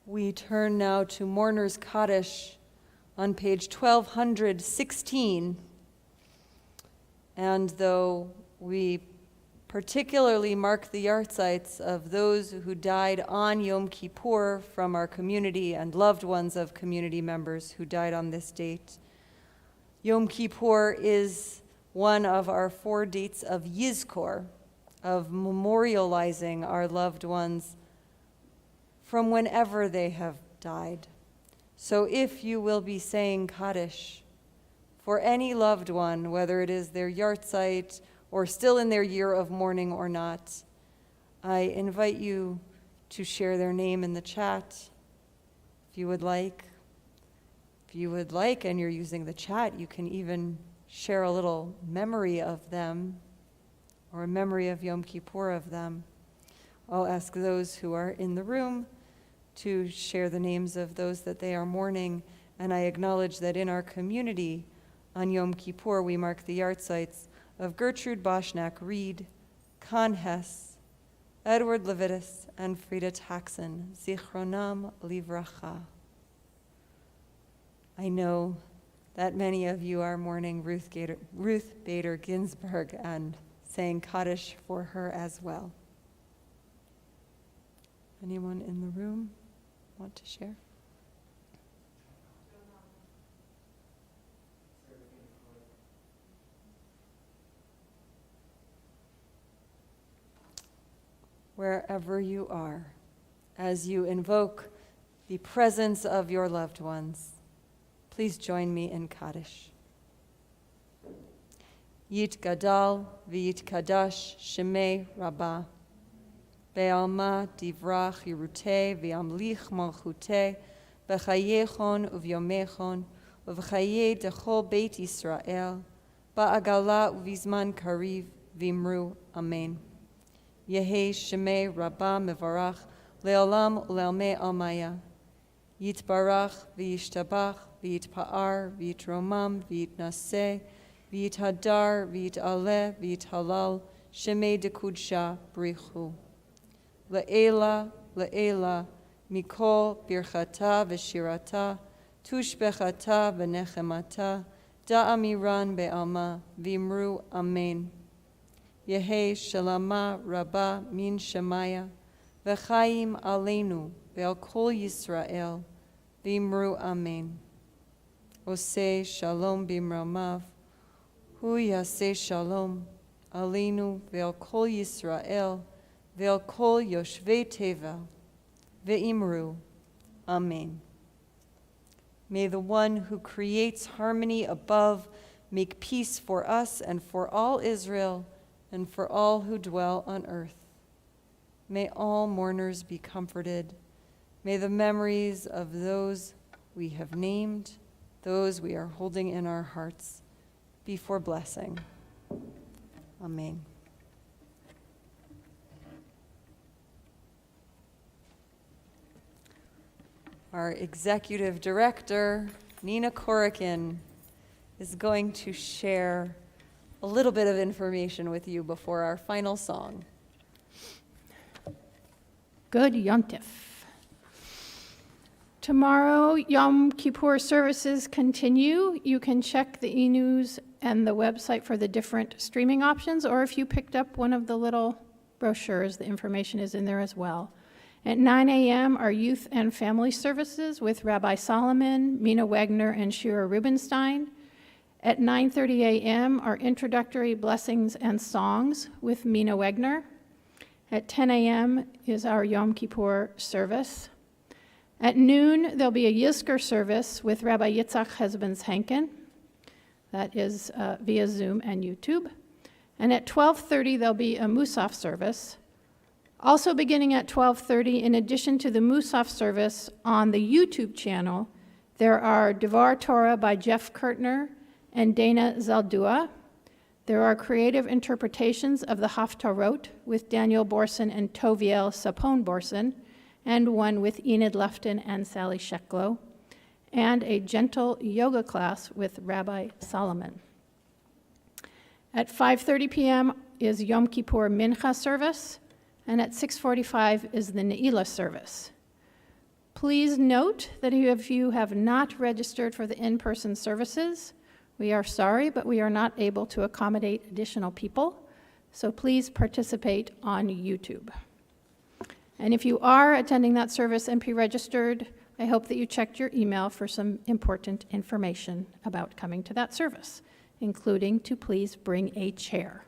We turn now to Mourner's Kaddish on page 1216. And though we particularly mark the yahrzeits of those who died on Yom Kippur from our community and loved ones of community members who died on this date, Yom Kippur is one of our 4 dates of Yizkor, of memorializing our loved ones from whenever they have died. So if you will be saying Kaddish for any loved one, whether it is their yahrzeit or still in their year of mourning or not, I invite you to share their name in the chat if you would like. If you would like and you're using the chat, you can even share a little memory of them, or a memory of Yom Kippur of them. I'll ask those who are in the room to share the names of those that they are mourning, and I acknowledge that in our community, on Yom Kippur, we mark the yahrzeits of Gertrude Boschnack Reed, Con Hess, Edward Levitas, and Frida Taxon, Zichronam Livracha. I know that many of you are mourning Ruth Bader Ginsburg and saying Kaddish for her as well. Anyone in the room want to share? Wherever you are, as you invoke the presence of your loved ones, please join me in Kaddish. Yit Gadal v'yit Kadash Shemei Rabbah. Be'alma divrach Yeruteh v'yamlich malchuteh b'chayechon uvyomechon uv'chayei dechol Beit Yisrael ba'agala uvizman kariv v'imru Amen. Yehei Shemei Rabbah mevarach le'olam u'le'almei almaya. Yitbarach v'yishtabach v'yitpa'ar v'yitromam v'yitnaseh v'yithadar v'yitaleh v'yithalal Shemei dekudsha brichu. Le'ela, le'ela, mikol birchata v'shirata, tushbechata v'nechemata, da'amiran be'alma, v'imru amen. Yehei shalama rabba min shemaya, v'chaim aleinu, ve'al kol Yisrael, v'imru amen. Oseh shalom b'imramav, hu yaseh shalom, aleinu ve'al kol Yisrael, ve'al kol yoshvei tevel, ve'imru, amen. May the one who creates harmony above make peace for us and for all Israel and for all who dwell on earth. May all mourners be comforted. May the memories of those we have named, those we are holding in our hearts, be for blessing. Amen. Our executive director, Nina Korikin, is going to share a little bit of information with you before our final song. Good Yontif. Tomorrow, Yom Kippur services continue. You can check the e-news and the website for the different streaming options, or if you picked up one of the little brochures, the information is in there as well. At 9 a.m. are youth and family services with Rabbi Solomon, Mina Wagner, and Shira Rubenstein. At 9:30 a.m. are introductory blessings and songs with Mina Wagner. At 10 a.m. is our Yom Kippur service. At noon, there'll be a Yizkor service with Rabbi Yitzhak Hesbens-Henkin. That is via Zoom and YouTube. And at 12:30, there'll be a Musaf service. Also beginning at 12:30, in addition to the Musaf service on the YouTube channel, there are Devar Torah by Jeff Kurtner and Dana Zaldua. There are creative interpretations of the Haftarot with Daniel Borson and Toviel Sapon Borson, and one with Enid Lefton and Sally Sheklow, and a gentle yoga class with Rabbi Solomon. At 5:30 p.m. is Yom Kippur Mincha service, and at 6:45 is the Ne'ilah service. Please note that if you have not registered for the in-person services, we are sorry, but we are not able to accommodate additional people, so please participate on YouTube. And if you are attending that service and pre-registered, I hope that you checked your email for some important information about coming to that service, including to please bring a chair.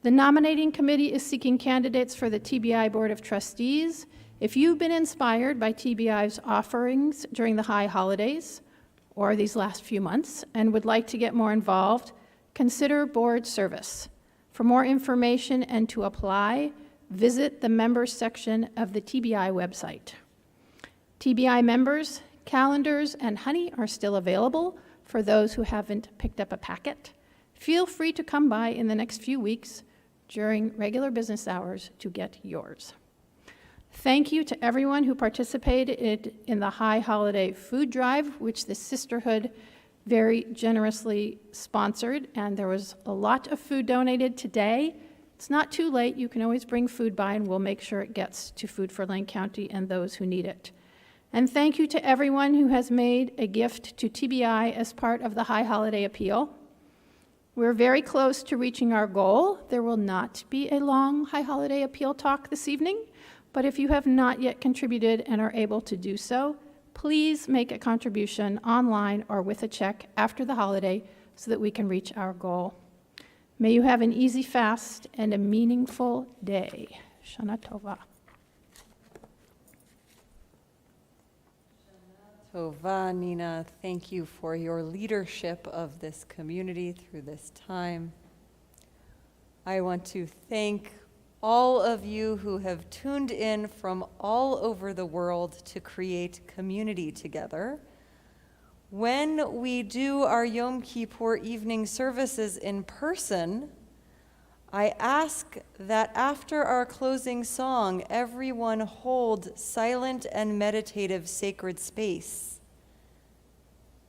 The nominating committee is seeking candidates for the TBI Board of Trustees. If you've been inspired by TBI's offerings during the high holidays or these last few months and would like to get more involved, consider board service. For more information and to apply, visit the members section of the TBI website. TBI members, calendars, and honey are still available for those who haven't picked up a packet. Feel free to come by in the next few weeks during regular business hours to get yours. Thank you to everyone who participated in the High Holiday Food Drive, which the Sisterhood very generously sponsored, and there was a lot of food donated today. It's not too late. You can always bring food by, and we'll make sure it gets to Food for Lane County and those who need it. And thank you to everyone who has made a gift to TBI as part of the High Holiday Appeal. We're very close to reaching our goal. There will not be a long High Holiday Appeal talk this evening, but if you have not yet contributed and are able to do so, please make a contribution online or with a check after the holiday so that we can reach our goal. May you have an easy fast and a meaningful day. Shana Tova. Tova, Nina, thank you for your leadership of this community through this time. I want to thank all of you who have tuned in from all over the world to create community together. When we do our Yom Kippur evening services in person, I ask that after our closing song, everyone hold silent and meditative sacred space.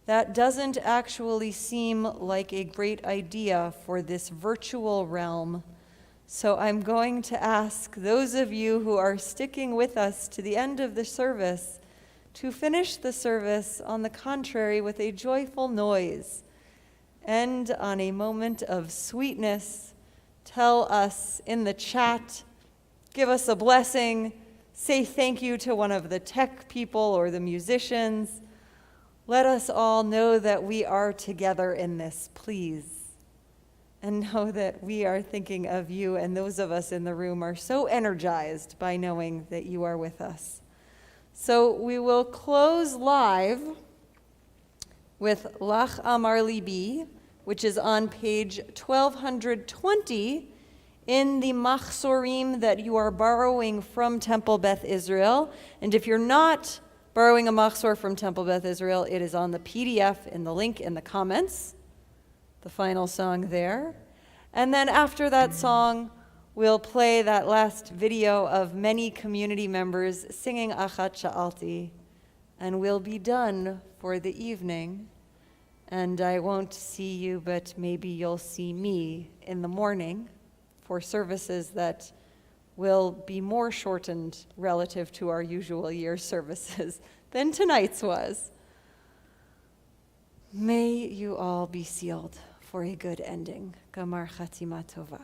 That doesn't actually seem like a great idea for this virtual realm, so I'm going to ask those of you who are sticking with us to the end of the service to finish the service, on the contrary, with a joyful noise. End on a moment of sweetness. Tell us in the chat, give us a blessing, say thank you to one of the tech people or the musicians. Let us all know that we are together in this, please. And know that we are thinking of you, and those of us in the room are so energized by knowing that you are with us. So we will close live with Lach Amar Libi, which is on page 1220 in the Machzorim that you are borrowing from Temple Beth Israel. And if you're not borrowing a Machzor from Temple Beth Israel, it is on the PDF in the link in the comments, the final song there. And then after that song, we'll play that last video of many community members singing Achat Sha'alti, and we'll be done for the evening. And I won't see you, but maybe you'll see me in the morning for services that will be more shortened relative to our usual year services than tonight's was. May you all be sealed for a good ending. Gamar Chatima Tova.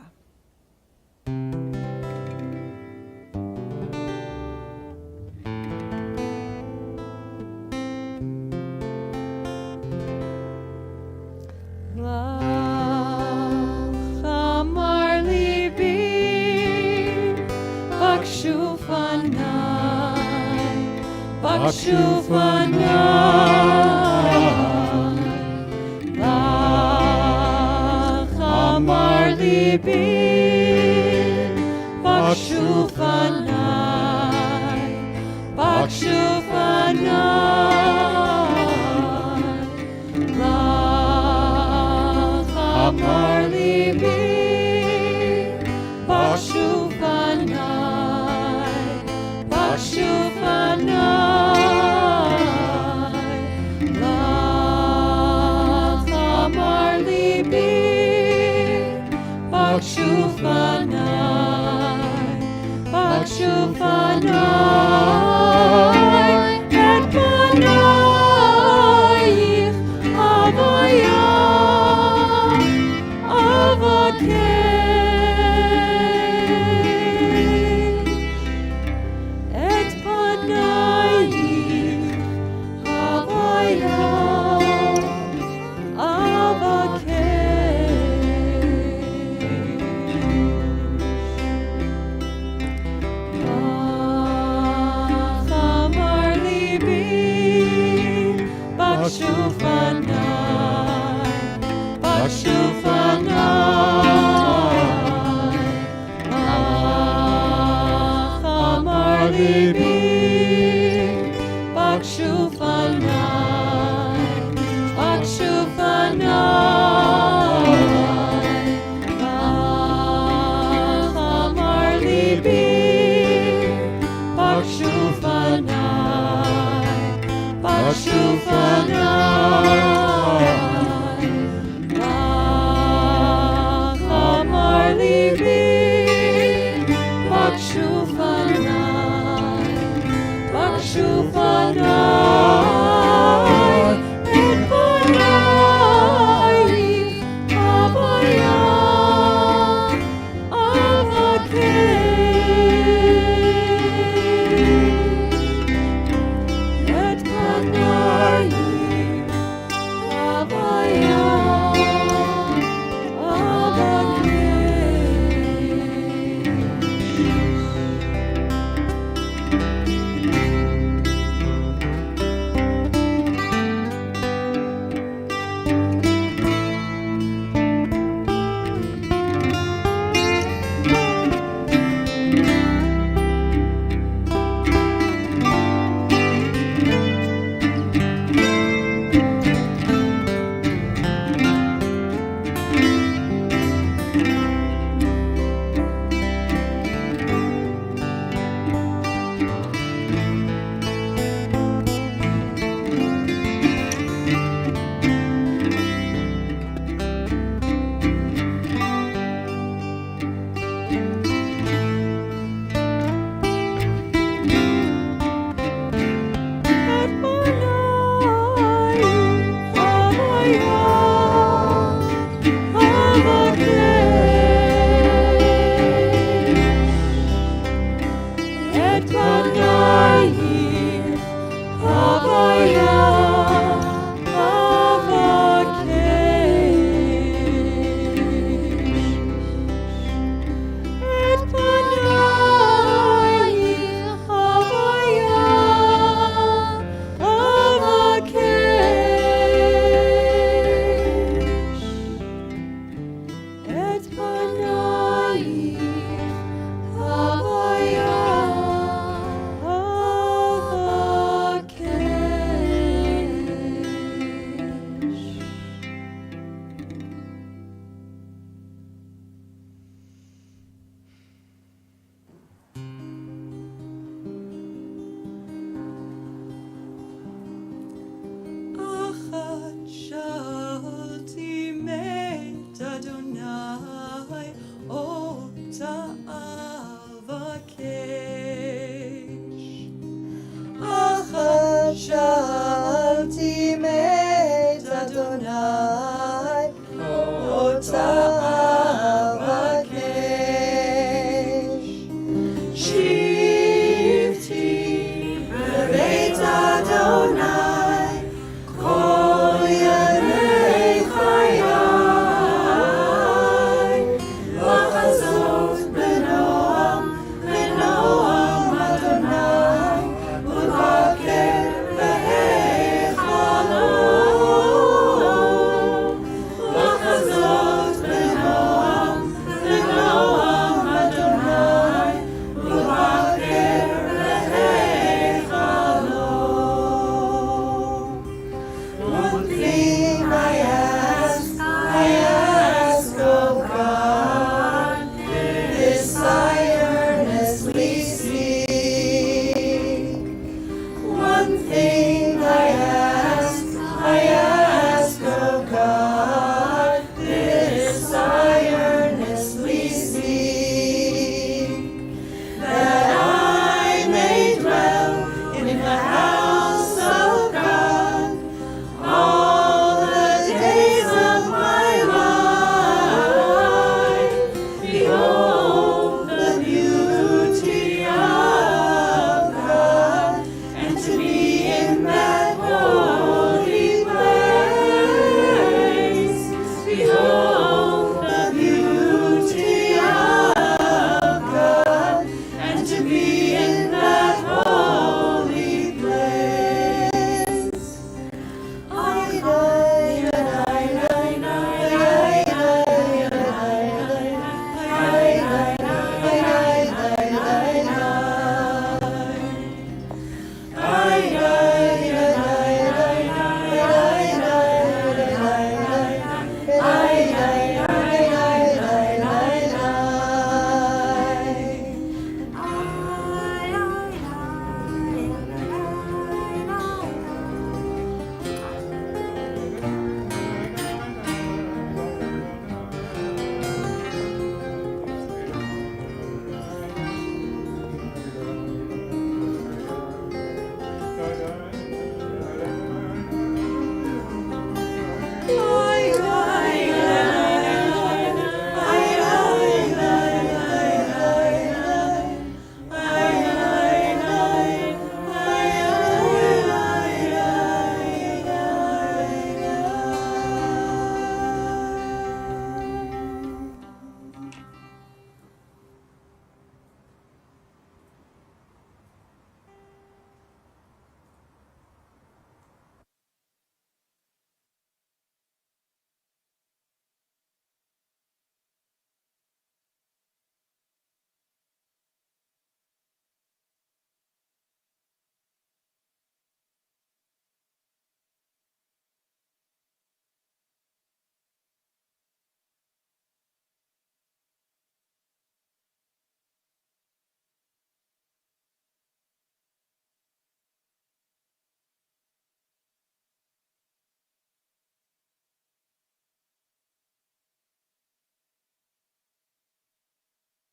Bakshufanai, Lach Amar Libi, Bakshufanai, Bakshufanai, Lach Amar Libi, Bakshufanai, Bakshufanai. Bakshufanai, Bakshufanai, et panayich avaya, avakesh, et panayich avaya, avakesh. ליבי, בקשו פניי, בקשו פניי.